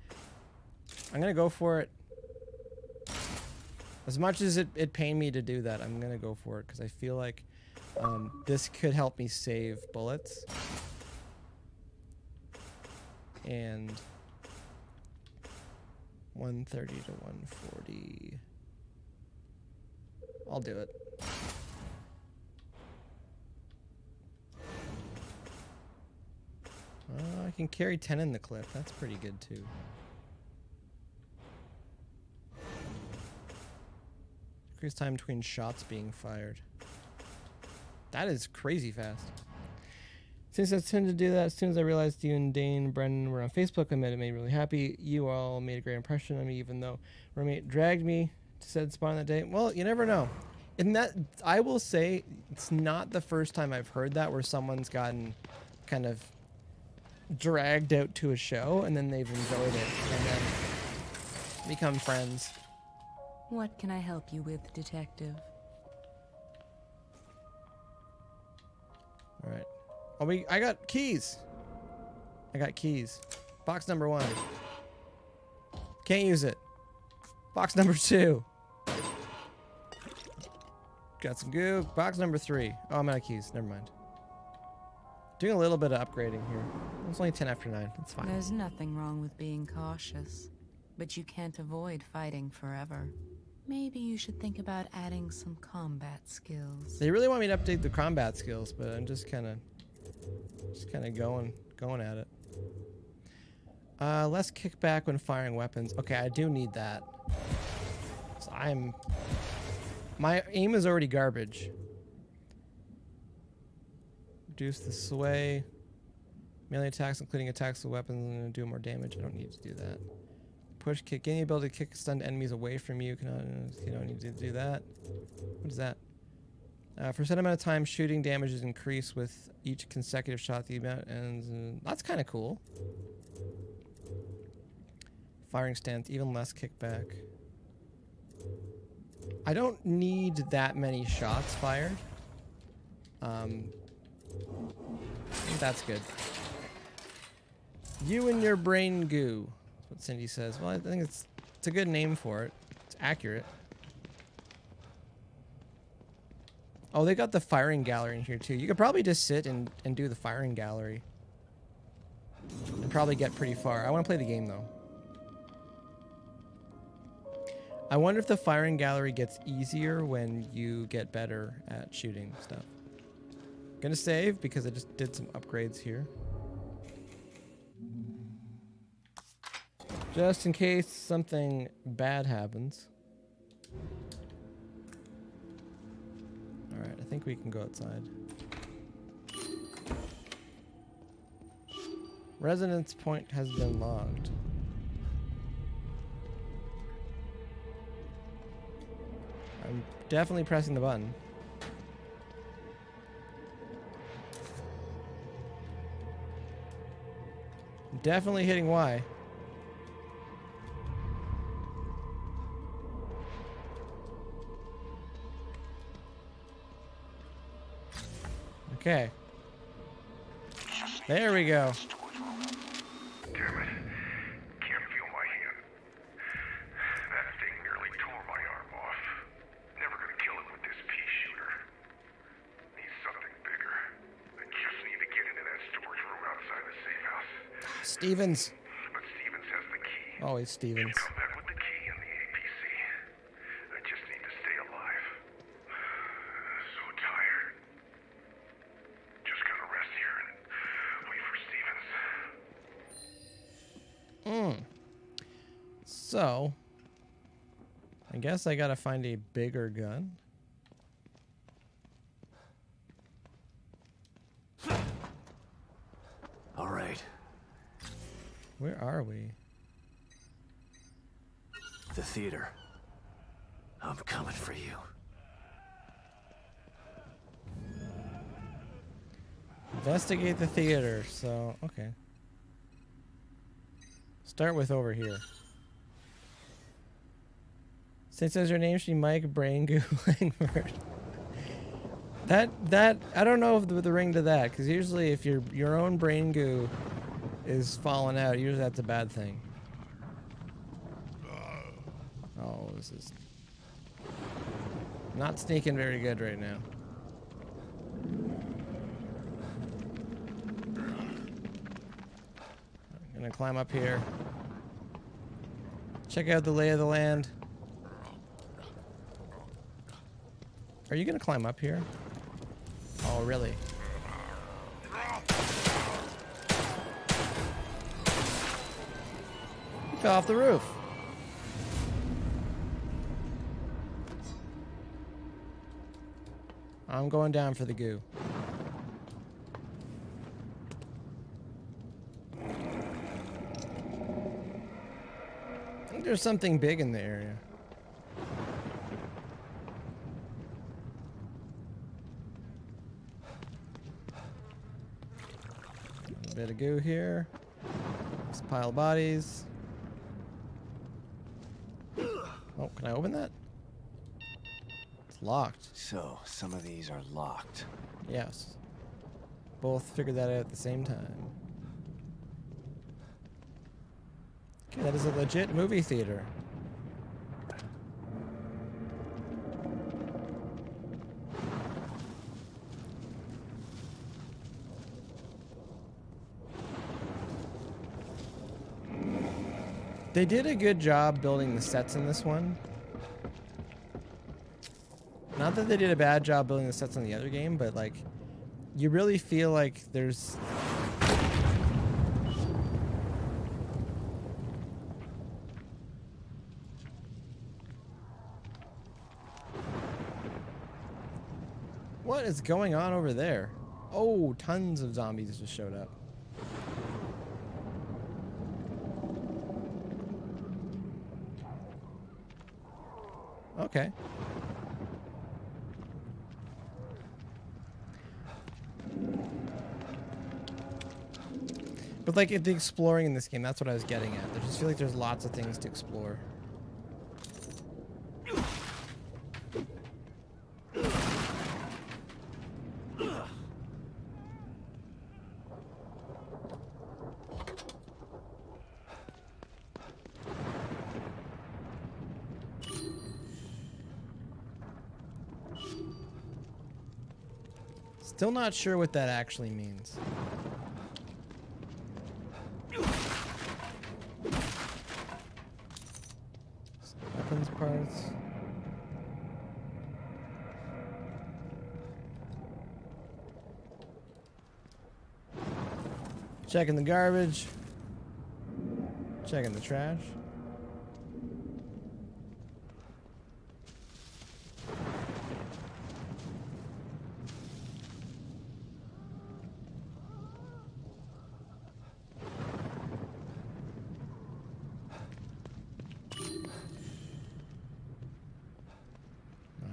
I'm gonna go for it. As much as it pained me to do that, I'm gonna go for it because I feel like this could help me save bullets. And 130 to 140. I'll do it. I can carry 10 in the clip. That's pretty good too. Increase time between shots being fired. That is crazy fast. Since I tend to do that, as soon as I realized you and Dane and Brendan were on Facebook, it made me really happy. You all made a great impression on me, even though roommate dragged me to said spot on that day. Well, you never know. And that, I will say, it's not the first time I've heard that where someone's gotten kind of dragged out to a show and then they've enjoyed it and then become friends. What can I help you with, detective? All right. Oh, I got keys. I got keys. Box number 1. Can't use it. Box number 2. Got some goo. Box number 3. Oh, I'm out of keys. Never mind. Doing a little bit of upgrading here. It's only 10 after 9. That's fine. There's nothing wrong with being cautious, but you can't avoid fighting forever. Maybe you should think about adding some combat skills. They really want me to update the combat skills, but I'm just kind of going at it. Less kickback when firing weapons. Okay, I do need that. So my aim is already garbage. Reduce the sway. Melee attacks, including attacks with weapons, do more damage. I don't need to do that. Push kick. Gain the ability to kick stunned enemies away from you. You don't need to do that. What is that? For a set amount of time, shooting damage is increased with each consecutive shot. The amount ends. That's kind of cool. Firing stance, even less kickback. I don't need that many shots fired. I think that's good. You and your brain goo. That's what Cindy says. Well, I think it's a good name for it. It's accurate. Oh, they got the firing gallery in here too. You could probably just sit and do the firing gallery. And probably get pretty far. I want to play the game though. I wonder if the firing gallery gets easier when you get better at shooting stuff. Gonna save because I just did some upgrades here. Just in case something bad happens. Alright, I think we can go outside. Resonance point has been logged. I'm definitely pressing the button. I'm definitely hitting Y. Okay. There we go. Damn it. Can't feel my hand. That thing nearly tore my arm off. Never gonna kill it with this pea shooter. Need something bigger. I just need to get into that storage room outside the safe house. Stevens. But Stevens has the key. Always Stevens. Come back with the key and the APC. I just need to stay alive. So tired. Just gonna rest here and wait for Stevens. So, I guess I gotta find a bigger gun. All right. Where are we? The theater. I'm coming for you. Investigate the theater. So, okay. Start with over here. Since says your name should be Mike Braingoo Langford. That I don't know if the ring to that, because usually if your own brain goo is falling out, usually that's a bad thing. Oh, this is not sneaking very good right now. I'm gonna climb up here. Check out the lay of the land. Are you gonna climb up here? Oh, really? He fell off the roof. I'm going down for the goo. I think there's something big in the area. A bit of goo here. This pile of bodies. Oh, can I open that? It's locked. So, some of these are locked. Yes. Both figured that out at the same time. Okay, that is a legit movie theater. They did a good job building the sets in this one. Not that they did a bad job building the sets in the other game, but like, you really feel like there's... What is going on over there? Oh, tons of zombies just showed up. Okay. But like the exploring in this game, that's what I was getting at. I just feel like there's lots of things to explore. Still not sure what that actually means. Weapons parts. Checking the garbage. Checking the trash.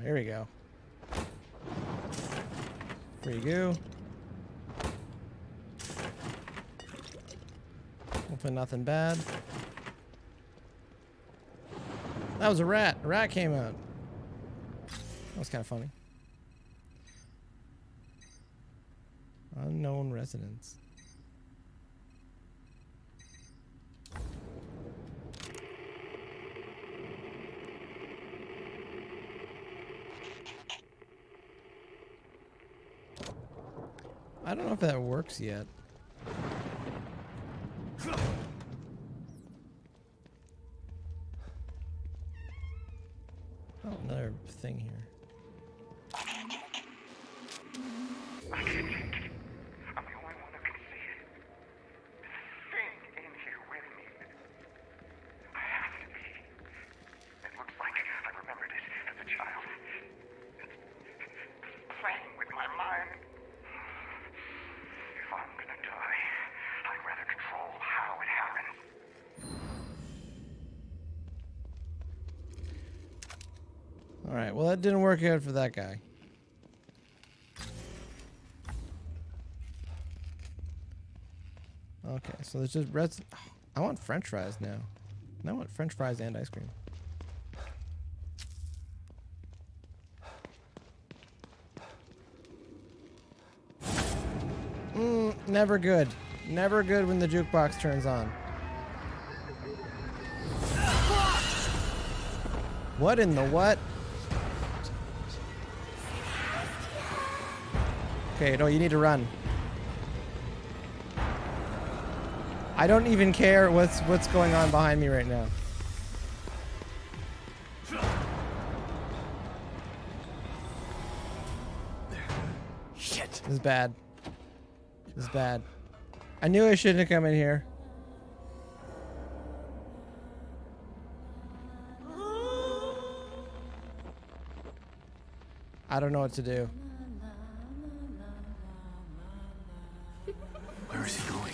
Here we go. Free goo. Hopefully nothing bad. That was a rat. A rat came out. That was kind of funny. Unknown residents. I don't know if that works yet. Oh, another thing here. I can't take it. I'm the only one who can see it. This thing in here with me. I have to be. It looks like I remembered it as a child. It's playing with my mind. If I'm gonna die, I'd rather control how it happens. Alright, well that didn't work out for that guy. Okay, so there's just red. Oh, I want French fries now. I want French fries and ice cream. Never good. Never good when the jukebox turns on. What in the what? Okay, no, you need to run. I don't even care what's going on behind me right now. Shit. This is bad. This is bad. I knew I shouldn't have come in here. I don't know what to do. Where is he going?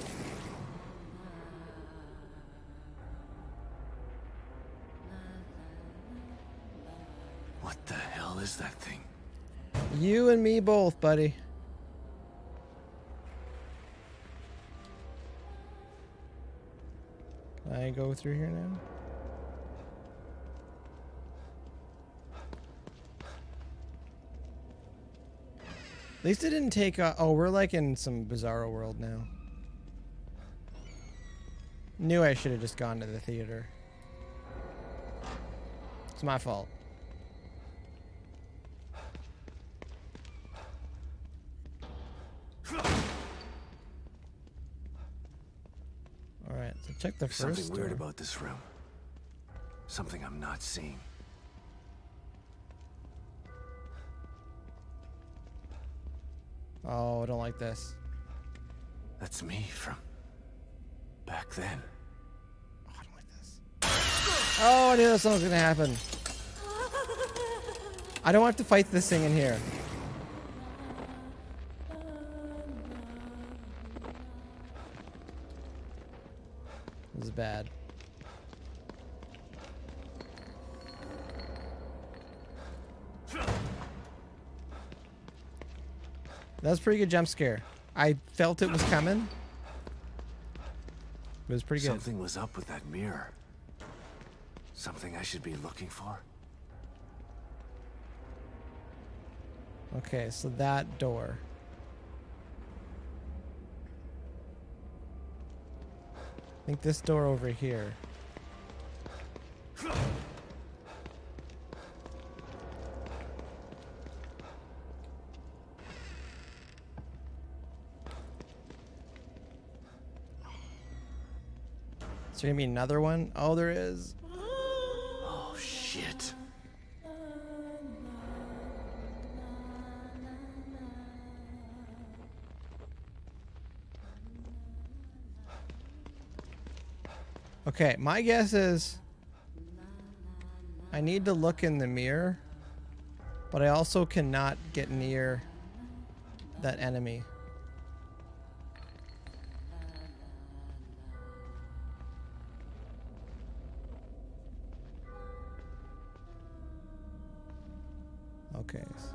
What the hell is that thing? You and me both, buddy. Can I go through here now? At least it didn't take oh, we're like in some bizarro world now. Knew I should have just gone to the theater. It's my fault. Alright, so check the There's first something weird door. about this room. Something I'm not seeing. Oh, I don't like this. That's me from back then. Oh, I don't like this. Oh, I knew that something was gonna happen. I don't have to fight this thing in here. This is bad. That was a pretty good jump scare. I felt it was coming. It was pretty good. Something was up with that mirror. Something I should be looking for. Okay, so that door. I think this door over here. Is there gonna be another one? Oh, there is. Oh, shit. Okay, my guess is I need to look in the mirror, but I also cannot get near that enemy. Okay, so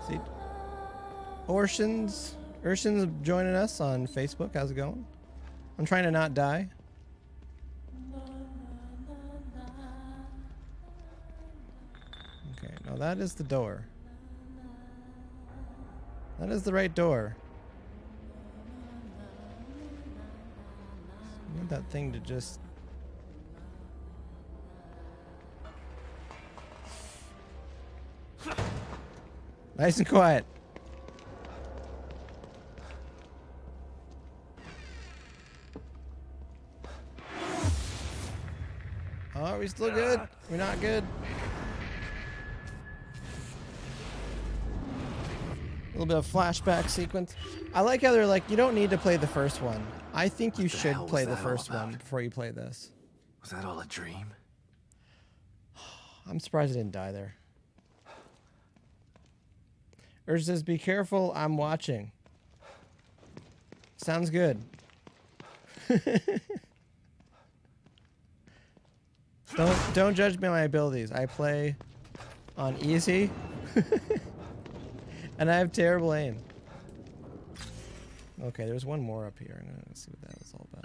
see, Urshan's joining us on Facebook. How's it going? I'm trying to not die. Okay, now that is the door. That is the right door. I need that thing to just... Nice and quiet. Oh, are we still good? We're not good. A little bit of flashback sequence. I like how they're like, you don't need to play the first one. I think you should play the first one before you play this. Was that all a dream? I'm surprised I didn't die there. Urge says, be careful, I'm watching. Sounds good. Don't judge me on my abilities. I play on easy. And I have terrible aim. Okay, there's one more up here. I'm gonna see what that was all about.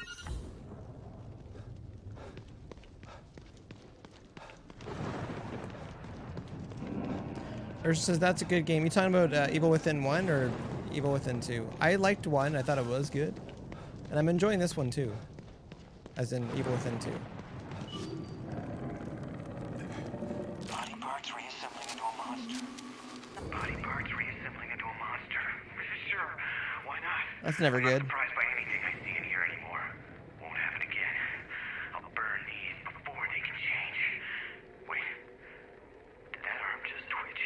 Urge says that's a good game. You talking about Evil Within 1 or Evil Within 2? I liked 1. I thought it was good. And I'm enjoying this one too. As in Evil Within 2. Body parts reassembling into a monster. Body parts reassembling into a monster. Sure, why not? That's never I'm good. not surprised by anything I see in here anymore. Won't happen again. I'll burn these before they can change. Wait. Did that arm just twitch?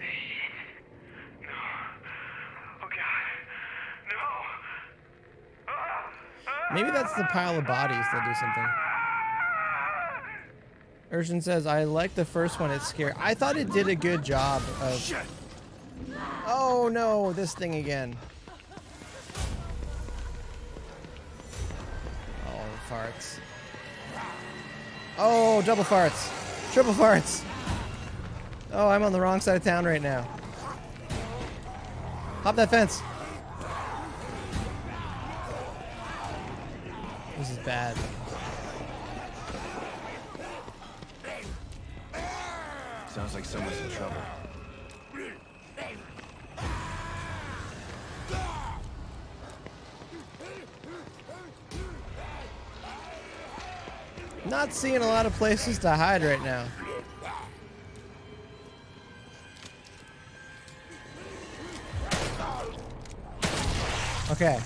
Shit. No. Oh god. No. Maybe that's the pile of bodies that do something. Urshan says, I like the first one, it's scary. I thought it did a good job of... Oh no, this thing again. Oh, farts. Oh, double farts. Triple farts. Oh, I'm on the wrong side of town right now. Hop that fence. This is bad. Sounds like someone's in trouble. Not seeing a lot of places to hide right now. Okay.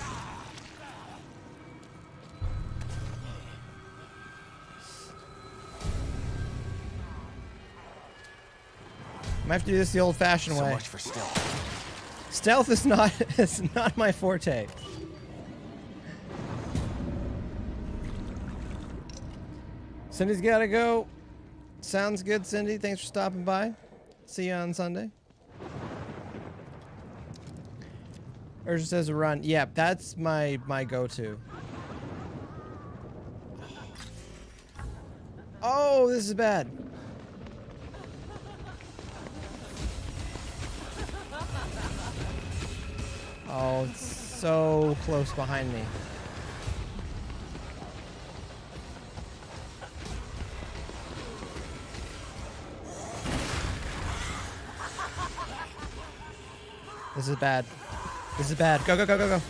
I have to do this the old-fashioned way. So much for stealth. Stealth is not it's not my forte. Cindy's gotta go. Sounds good, Cindy. Thanks for stopping by. See you on Sunday. Urge says a run. Yeah, that's my go-to. Oh, this is bad. Oh, it's so close behind me. This is bad. This is bad. Go, go, go, go, go.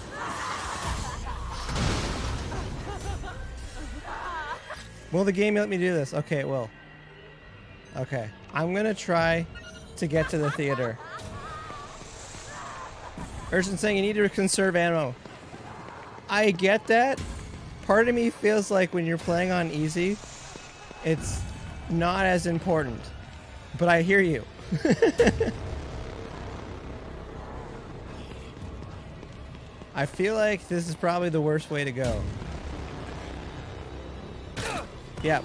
Will the game let me do this? Okay, it will. Okay. I'm gonna try to get to the theater. Urgent saying you need to conserve ammo. I get that. Part of me feels like when you're playing on easy, it's not as important. But I hear you. I feel like this is probably the worst way to go. Yep.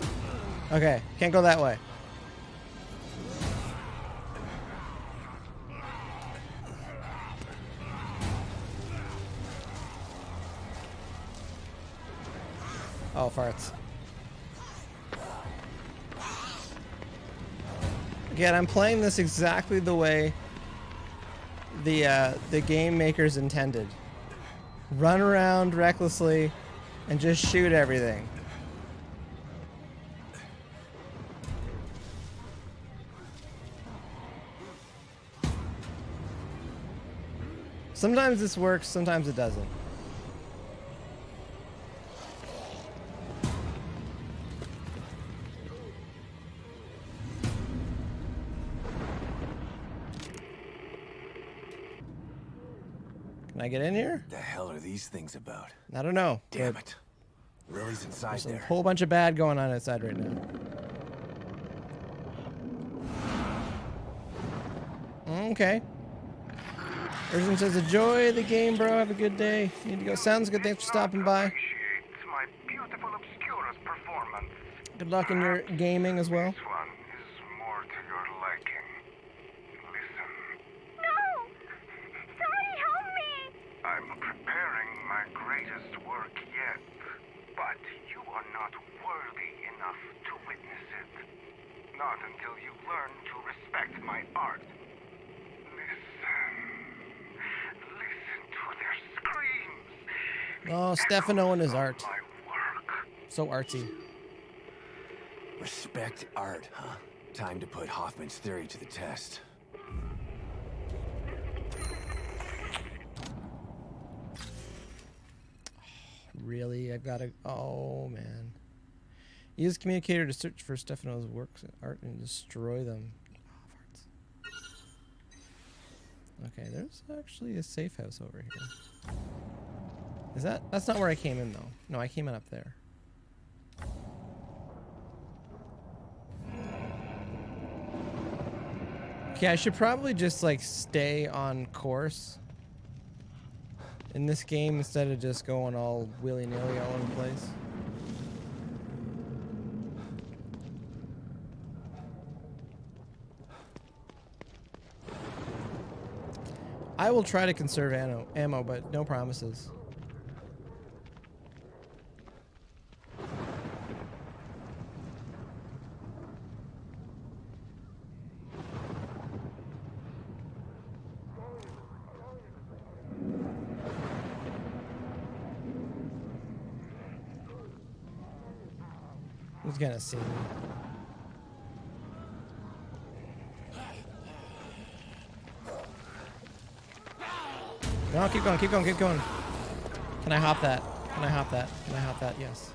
Okay, can't go that way. Oh, farts. Again, I'm playing this exactly the way the game makers intended. Run around recklessly and just shoot everything. Sometimes this works, sometimes it doesn't. Can I get in here? The hell are these things about? I don't know. Damn it. Lily's inside There's a there. whole bunch of bad going on outside right now. Okay. Urgent says, enjoy the game, bro. Have a good day. Need to go. Sounds good. Thanks for stopping by. My beautiful Obscurus performance. Good luck in your gaming as well. This one is more to your liking. Listen. No! Somebody help me! I'm preparing my greatest work yet, but you are not worthy enough to witness it. Not until you learn to respect my art. Listen to their screams. Oh, Stefano and his art. My work. So artsy. Respect art, huh? Time to put Hoffman's theory to the test. Really? I've got to... Oh, man. Use communicator to search for Stefano's works and art and destroy them. Okay, there's actually a safe house over here. Is that... That's not where I came in, though. No, I came in up there. Okay, I should probably just, like, stay on course in this game instead of just going all willy-nilly all over the place. I will try to conserve ammo, but no promises. He's gonna see me. No, keep going, keep going, keep going. Can I hop that? Can I hop that? Can I hop that? Yes.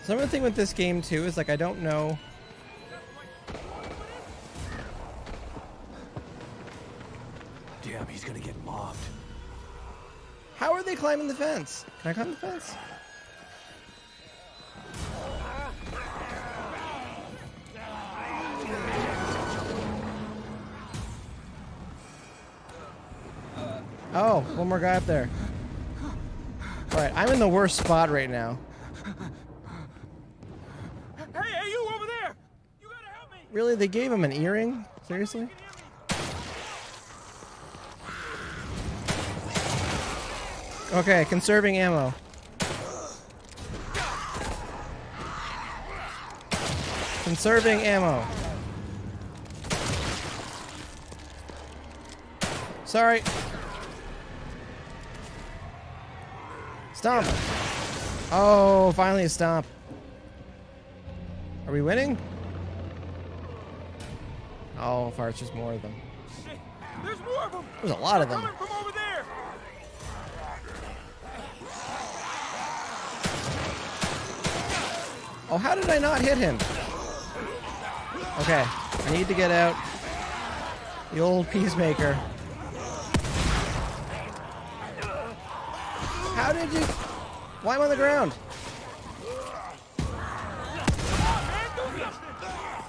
Some of the thing with this game too is like I don't know. Damn, he's gonna get mobbed. How are they climbing the fence? Can I climb the fence? Oh, one more guy up there. Alright, I'm in the worst spot right now. Hey, you over there! You gotta help me! Really? They gave him an earring? Seriously? Okay, conserving ammo. Conserving ammo. Sorry. Stomp. Oh, finally a stomp. Are we winning? Oh, far it's just more of them. There's more of them! There's a lot of them. Coming from over there! Oh, how did I not hit him? Okay, I need to get out. The old peacemaker. How did you... Why am I on the ground?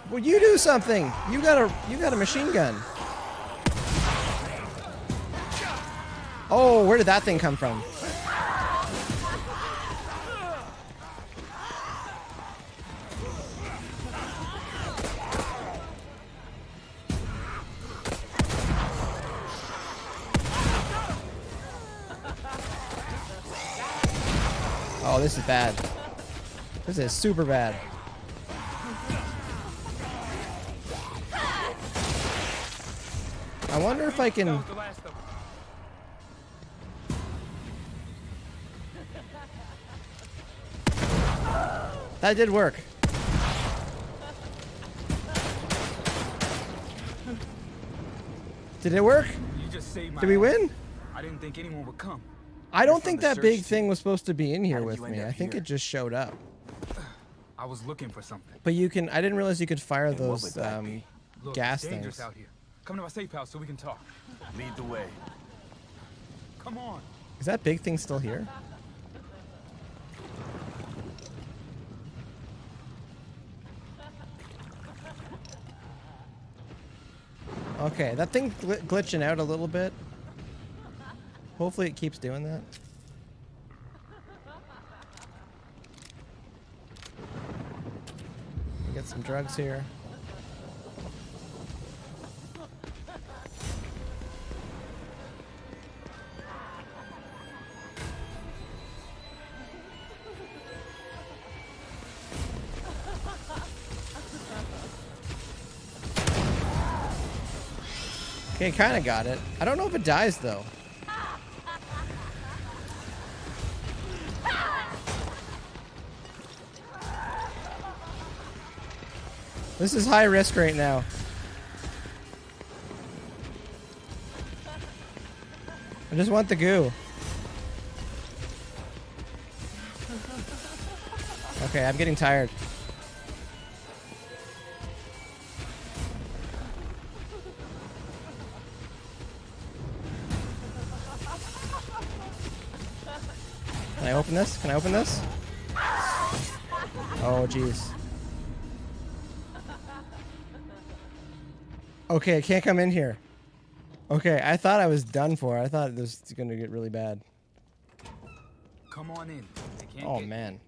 Well, you do something. You got a machine gun. Oh, where did that thing come from? this is bad. This is super bad. I wonder if I can... That was the last of them. That did work. Did it work? You just saved my Did we ass. win? I didn't think anyone would come. I don't from think the that search big team. thing was supposed to be in here How did with you end me. up I think here? it just showed up. I was looking for something. But you can... I didn't realize you could fire And what those would that be? Look, gas it's dangerous things. out here. Come to my safe house so we can talk. Lead the way. Come on. Is that big thing still here? Okay, that thing glitching out a little bit. Hopefully it keeps doing that. Get some drugs here. Okay, kind of got it. I don't know if it dies though. This is high risk right now. I just want the goo. Okay, I'm getting tired. Can I open this? Can I open this? Oh, jeez. Okay, I can't come in here. Okay, I thought I was done for. I thought this was gonna get really bad. Come on in. They can't Oh get- man,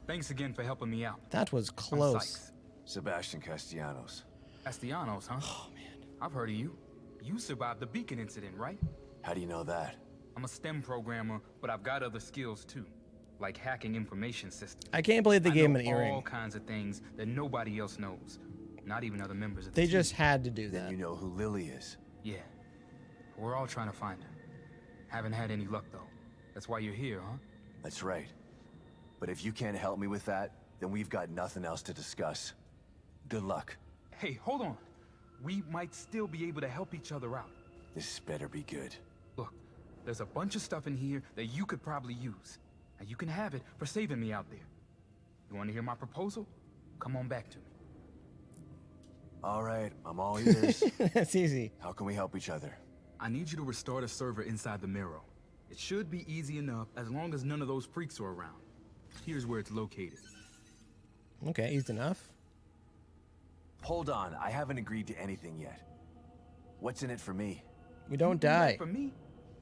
Thanks again for helping me out. that was I'm close. Sykes. Sebastian Castellanos. Castellanos, huh? Oh, man. I've heard of you. You survived the beacon incident, right? How do you know that? I'm a STEM programmer, but I've got other skills too. Like hacking information systems. I can't believe they I gave him know an earring. all kinds of things that nobody else knows. Not even other members of the They team. just had to do Then that. you know who Lily is. Yeah. We're all trying to find her. Haven't had any luck though. That's why you're here, huh? That's right. But if you can't help me with that, then we've got nothing else to discuss. Good luck. Hey, hold on. We might still be able to help each other out. This better be good. Look, there's a bunch of stuff in here that you could probably use. And you can have it for saving me out there. You want to hear my proposal? Come on back to me. All right, I'm all ears. That's easy. How can we help each other? I need you to restart a server inside the Mirror. It should be easy enough as long as none of those freaks are around. Here's where it's located. Okay, easy enough. Hold on, I haven't agreed to anything yet. What's in it for me? We don't You do that die. For me,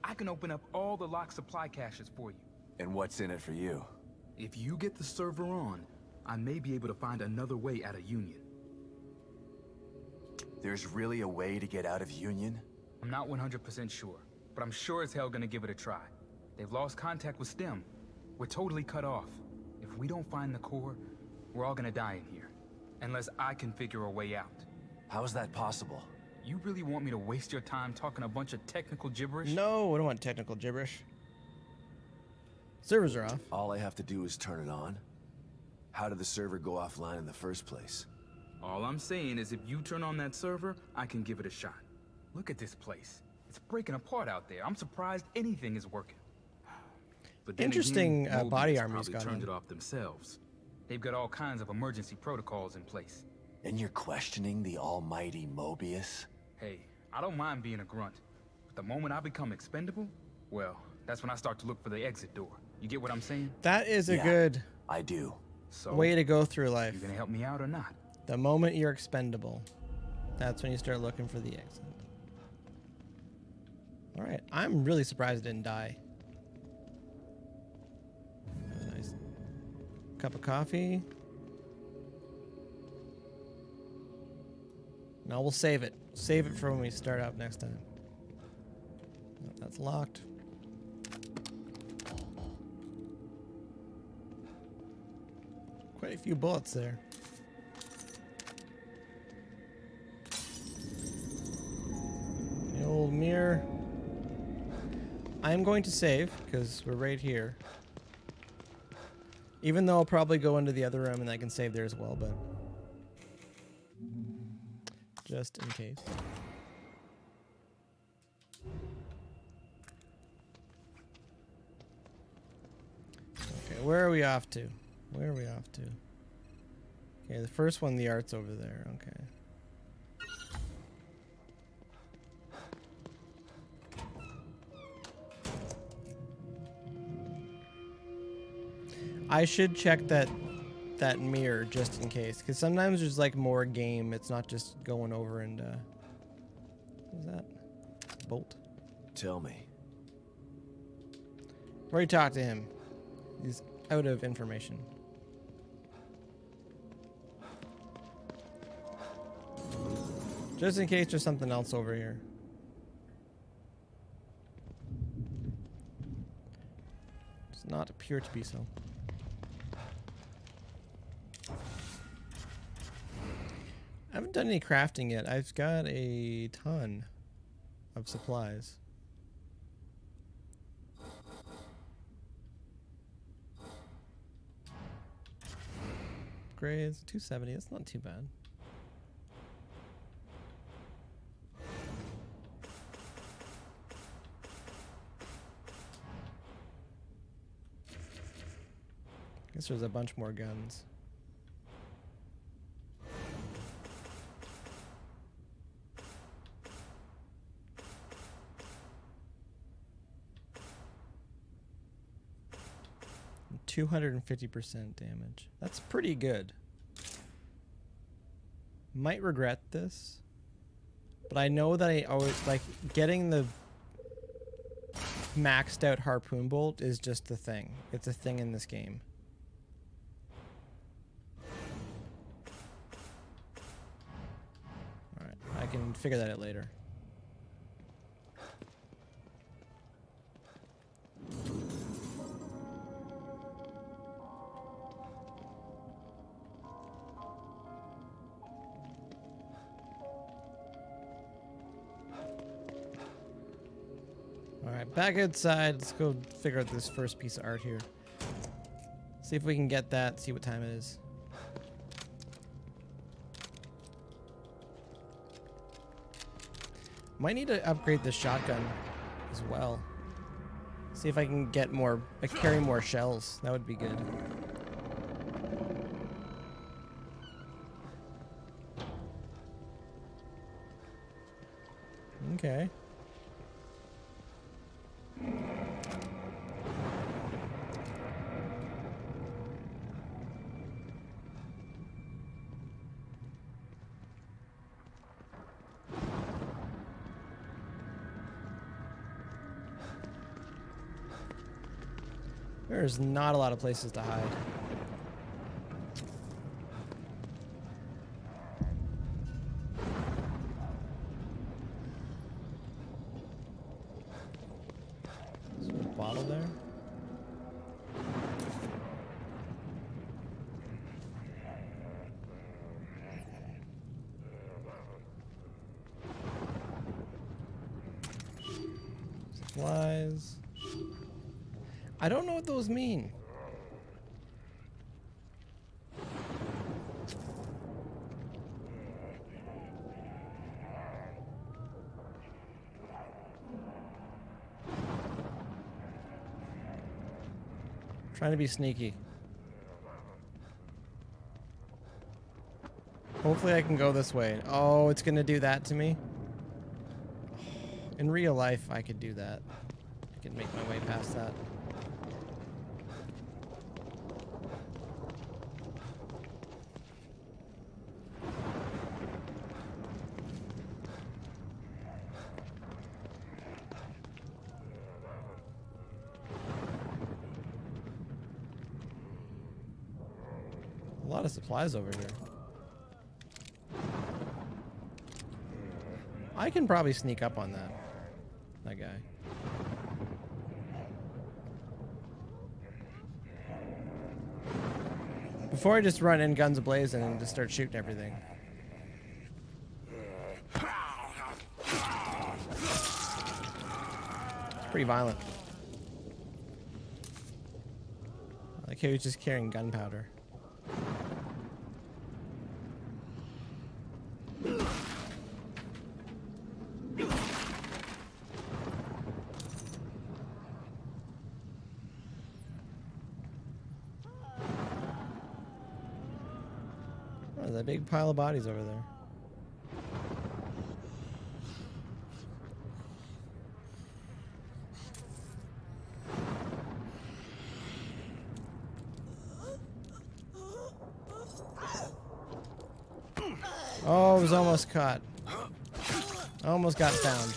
I can open up all the locked supply caches for you. And what's in it for you? If you get the server on, I may be able to find another way out of Union. There's really a way to get out of Union? I'm not 100% sure, but I'm sure as hell gonna give it a try. They've lost contact with STEM. We're totally cut off. If we don't find the core, we're all gonna die in here. Unless I can figure a way out. How is that possible? You really want me to waste your time talking a bunch of technical gibberish? No, I don't want technical gibberish. Servers are off. All I have to do is turn it on? How did the server go offline in the first place? All I'm saying is if you turn on that server, I can give it a shot. Look at this place. It's breaking apart out there. I'm surprised anything is working. But then Interesting, again, body Mobius armor he's probably got turned on. it off themselves. They've got all kinds of emergency protocols in place. And you're questioning the almighty Mobius? Hey, I don't mind being a grunt, but the moment I become expendable, well, that's when I start to look for the exit door. You get what I'm saying? That is a Yeah. good I do. So, way to go through life. you gonna help me out or not? The moment you're expendable, that's when you start looking for the exit. All right, I'm really surprised it didn't die. Nice cup of coffee. No, we'll save it. Save it for when we start up next time. Oh, that's locked. Quite a few bullets there. The old mirror. I'm going to save, because we're right here. Even though I'll probably go into the other room and I can save there as well, but... just in case. Okay, where are we off to? Where are we off to? Okay, the first one, the art's over there. Okay. I should check that mirror just in case, because sometimes there's like more game. It's not just going over and what is that? Bolt. Tell me. Already talked to him. He's out of information. Just in case there's something else over here. Does not appear to be so. I haven't done any crafting yet. I've got a ton of supplies. Grades 270. That's not too bad. Guess there's a bunch more guns. And 250% damage. That's pretty good. Might regret this, but I know that I always like getting the maxed out harpoon bolt is just the thing. It's a thing in this game. Alright, I can figure that out later. Alright, back outside. Let's go figure out this first piece of art here. See if we can get that, see what time it is. Might need to upgrade the shotgun as well. See if I can get more, carry more shells. That would be good. Okay. There's not a lot of places to hide. Is there a bottle there? Supplies. I don't know what those mean. Trying to be sneaky. Hopefully I can go this way. Oh, it's gonna do that to me. In real life, I could do that. I could make my way past that. A lot of supplies over here. I can probably sneak up on that guy. Before I just run in guns ablazing and just start shooting everything. It's pretty violent. Like he was just carrying gunpowder. There's a big pile of bodies over there. Oh, I was almost caught. Almost got found.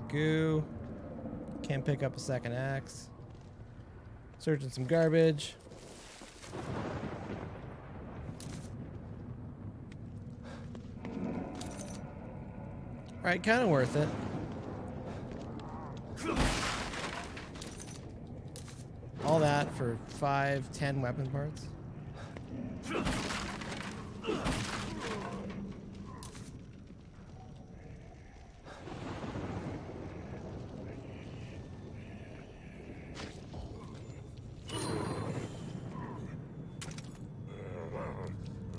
Goo. Can't pick up a second axe. Searching some garbage. Alright, kind of worth it. All that for 5-10 weapon parts.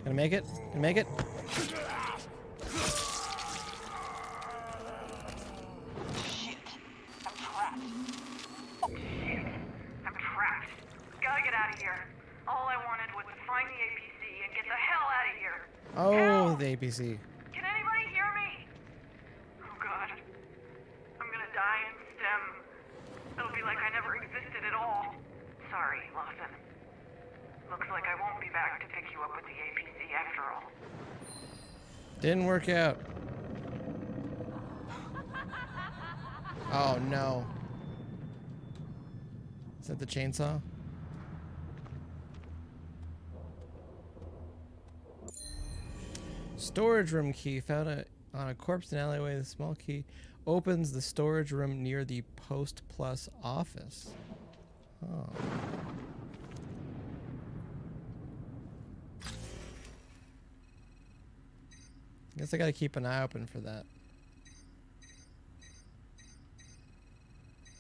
Gonna make it? Gonna make it? Oh, the APC. Can anybody hear me? Oh god. I'm gonna die in STEM. It'll be like I never existed at all. Sorry, Lawson. Looks like I won't be back to pick you up with the APC after all. Didn't work out. Oh no. Is that the chainsaw? Storage room key found on a corpse in alleyway. The small key opens the storage room near the Post Plus office. Oh. Guess I gotta keep an eye open for that.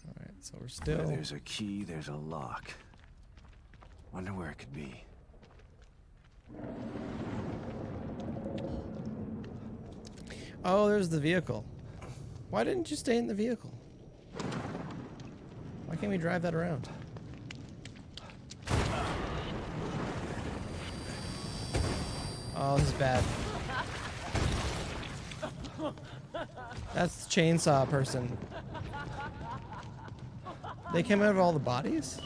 Alright, so we're still... Where there's a key, there's a lock. Wonder where it could be. Oh, there's the vehicle. Why didn't you stay in the vehicle? Why can't we drive that around? Oh, this is bad. That's the chainsaw person. They came out of all the bodies?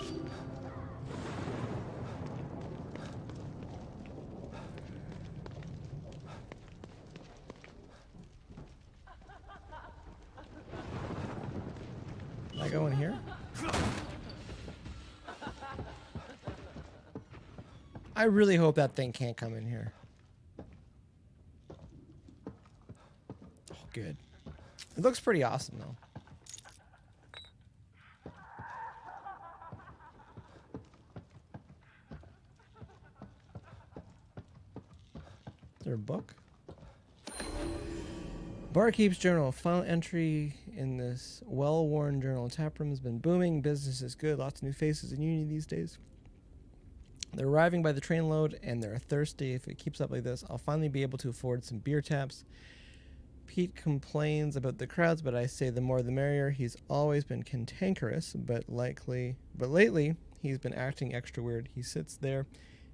Can I go in here? I really hope that thing can't come in here. Oh, good. It looks pretty awesome, though. Is there a book? Barkeep's journal. Final entry in this well-worn journal. Taproom has been booming. Business is good. Lots of new faces in Uni these days. They're arriving by the train load, and they're thirsty. If it keeps up like this, I'll finally be able to afford some beer taps. Pete complains about the crowds, but I say the more the merrier. He's always been cantankerous, but lately he's been acting extra weird. He sits there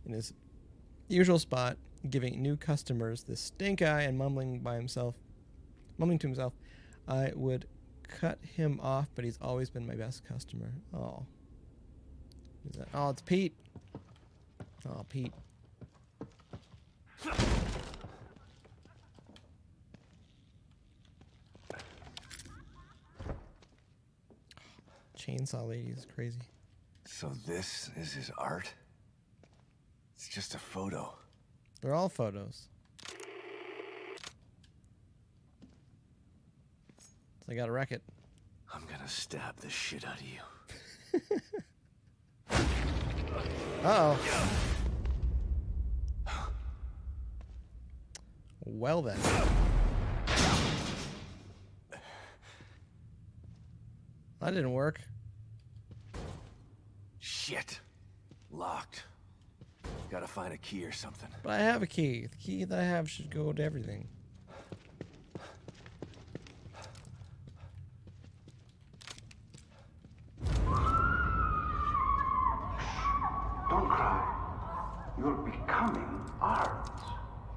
in his usual spot, giving new customers the stink eye and mumbling to himself. I would cut him off, but he's always been my best customer. Oh. Who's that? Oh, it's Pete. Oh, Pete. Chainsaw lady is crazy. So this is his art? It's just a photo. They're all photos. So I gotta wreck it. I'm gonna stab the shit out of you. Uh-oh. Well then. That didn't work. Shit. Locked. Gotta find a key or something. But I have a key. The key that I have should go to everything. Don't cry. You're becoming art.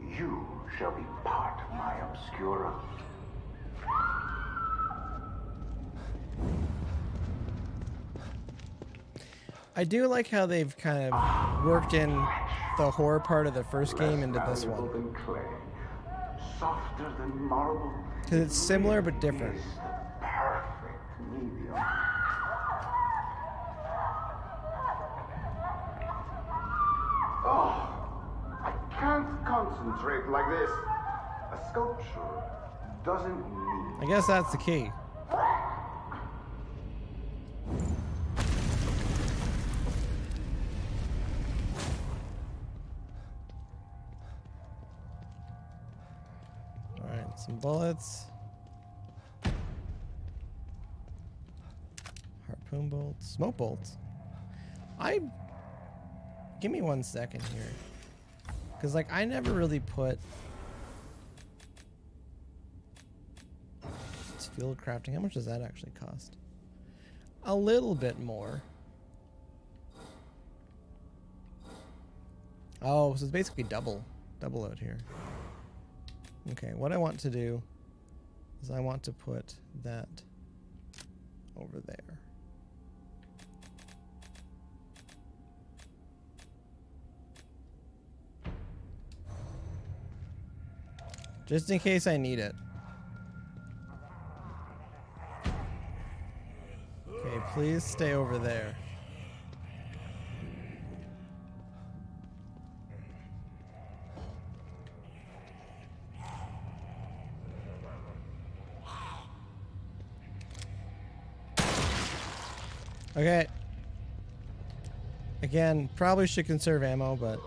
You shall be part of my obscura. I do like how they've kind of worked in the horror part of the first game into this one. Than clay, softer than marble. Because it's similar but different. Is the perfect medium. Oh, I can't concentrate like this. A sculpture doesn't need. I guess that's the key. Alright, some bullets. Harpoon bolts. Smoke bolts. Give me 1 second here. Because, like, I never really put... It's field crafting. How much does that actually cost? A little bit more. Oh, so it's basically double out here. Okay, what I want to do is I want to put that over there. Just in case I need it. Okay, please stay over there. Okay. Again, probably should conserve ammo, but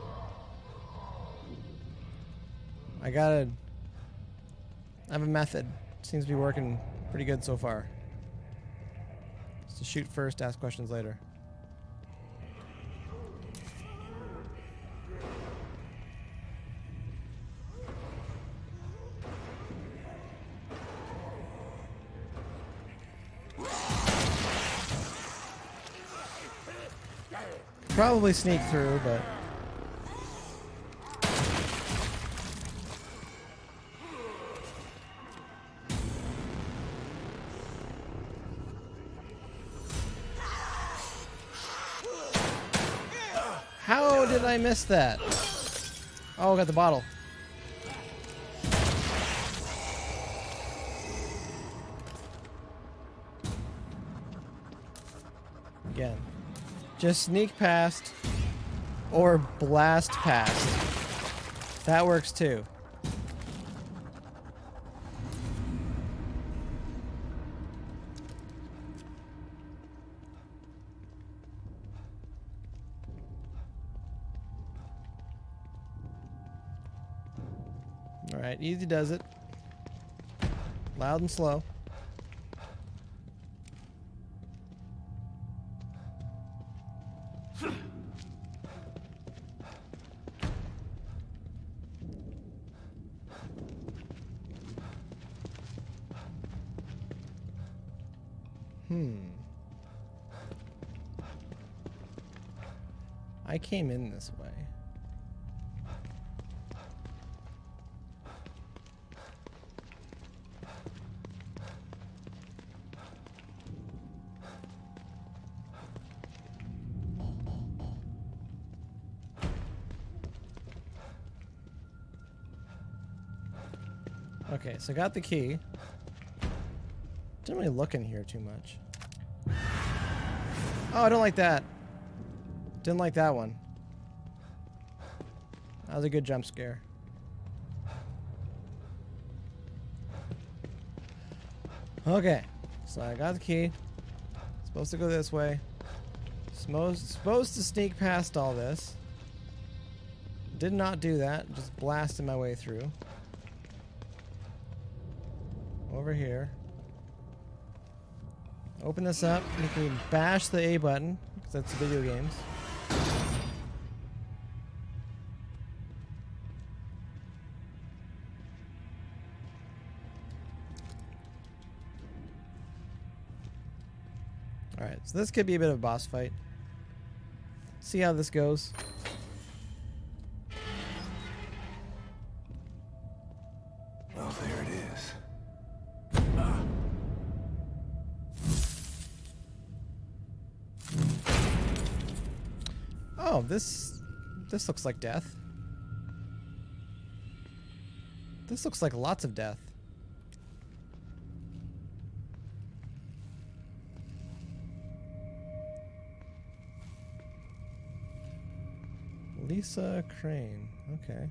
I have a method. Seems to be working pretty good so far. Just to shoot first, ask questions later. Probably sneak through, but how did I miss that? Oh, I got the bottle. Again. Just sneak past or blast past. That works too. All right, easy does it. Loud and slow. I came in this way. Okay, so got the key. Didn't really look in here too much. Oh, I don't like that. Didn't like that one. That was a good jump scare. Okay, so I got the key. Supposed to go this way. Supposed to sneak past all this. Did not do that. Just blasted my way through. Over here. Open this up. You can bash the A button, because that's video games. Alright, so this could be a bit of a boss fight. See how this goes. Well, there it is. Oh, this looks like death. This looks like lots of death. Lisa Crane. Okay.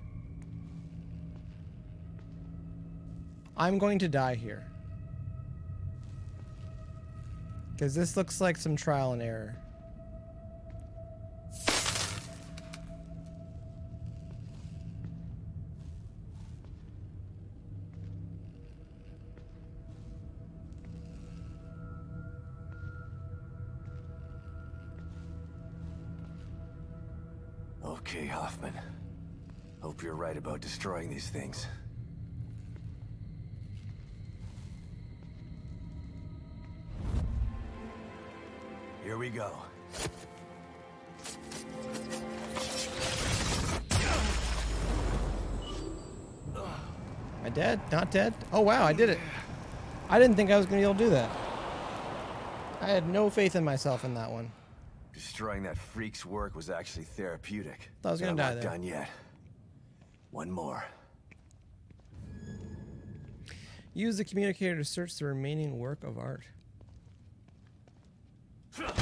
I'm going to die here. Because this looks like some trial and error. Okay, Hoffman. Hope you're right about destroying these things. Here we go. Am I dead? Not dead? Oh wow, I did it. I didn't think I was going to be able to do that. I had no faith in myself in that one. Destroying that freak's work was actually therapeutic. Thought I was gonna die there. Not done yet. One more. Use the communicator to search the remaining work of art. Oh,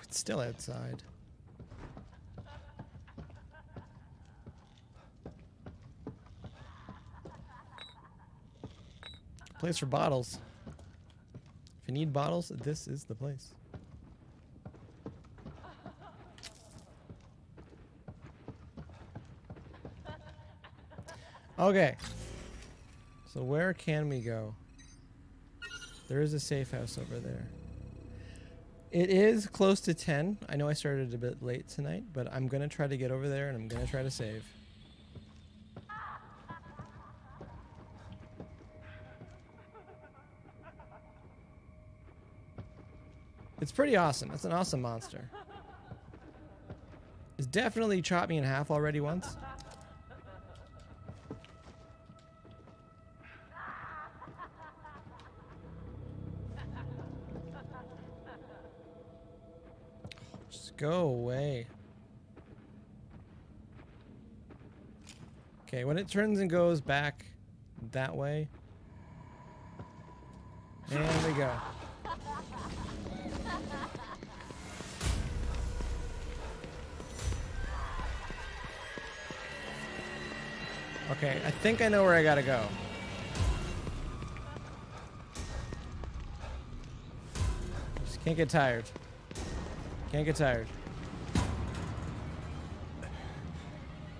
it's still outside. Place for bottles. If you need bottles, this is the place. Okay. So where can we go? There is a safe house over there. It is close to 10. I know I started a bit late tonight, but I'm going to try to get over there and I'm going to try to save. It's pretty awesome. It's an awesome monster. It's definitely chopped me in half already once. Just go away. Okay, when it turns and goes back that way. There we go. Okay, I think I know where I gotta go. Just can't get tired. Can't get tired.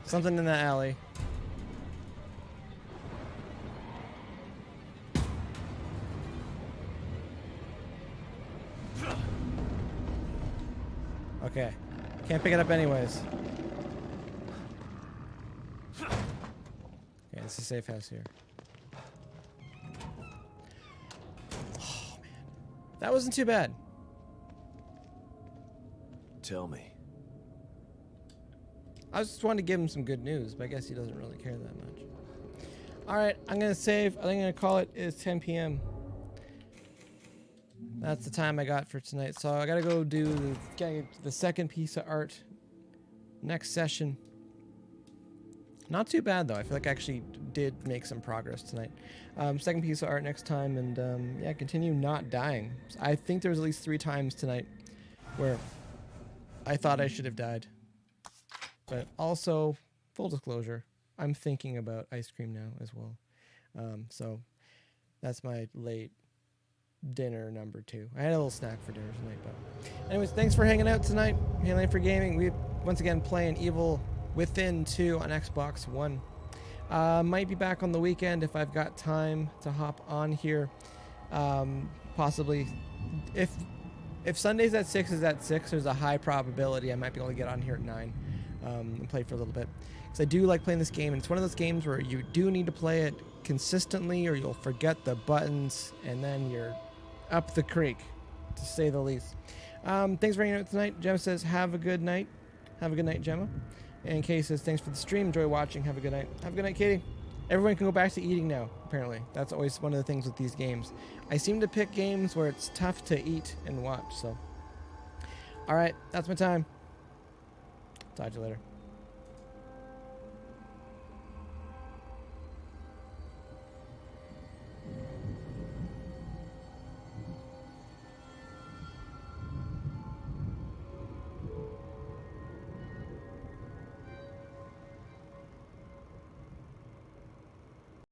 Something in that alley. Okay. Can't pick it up anyways. Okay, it's a safe house here. Oh, man. That wasn't too bad. Tell me. I just wanted to give him some good news, but I guess he doesn't really care that much. Alright, I'm going to save. I think I'm going to call it. It's 10 p.m. That's the time I got for tonight. So I got to go do the second piece of art next session. Not too bad, though. I feel like I actually did make some progress tonight. Second piece of art next time, and yeah, continue not dying. I think there was at least 3 times tonight where I thought I should have died. But also, full disclosure, I'm thinking about ice cream now as well. So that's my late dinner number 2. I had a little snack for dinner tonight, but anyways, thanks for hanging out tonight. HeyLangford Gaming. We once again playing Evil Within 2 on Xbox One. Might be back on the weekend if I've got time to hop on here. Possibly, if Sunday's at 6 is at 6, there's a high probability I might be able to get on here at 9 and play for a little bit. Because I do like playing this game, and it's one of those games where you do need to play it consistently or you'll forget the buttons and then you're up the creek, to say the least. Thanks for hanging out tonight. Gemma says, have a good night. Have a good night, Gemma. And Katie says, thanks for the stream. Enjoy watching. Have a good night. Have a good night, Katie. Everyone can go back to eating now, apparently. That's always one of the things with these games. I seem to pick games where it's tough to eat and watch, so. All right, that's my time. Talk to you later.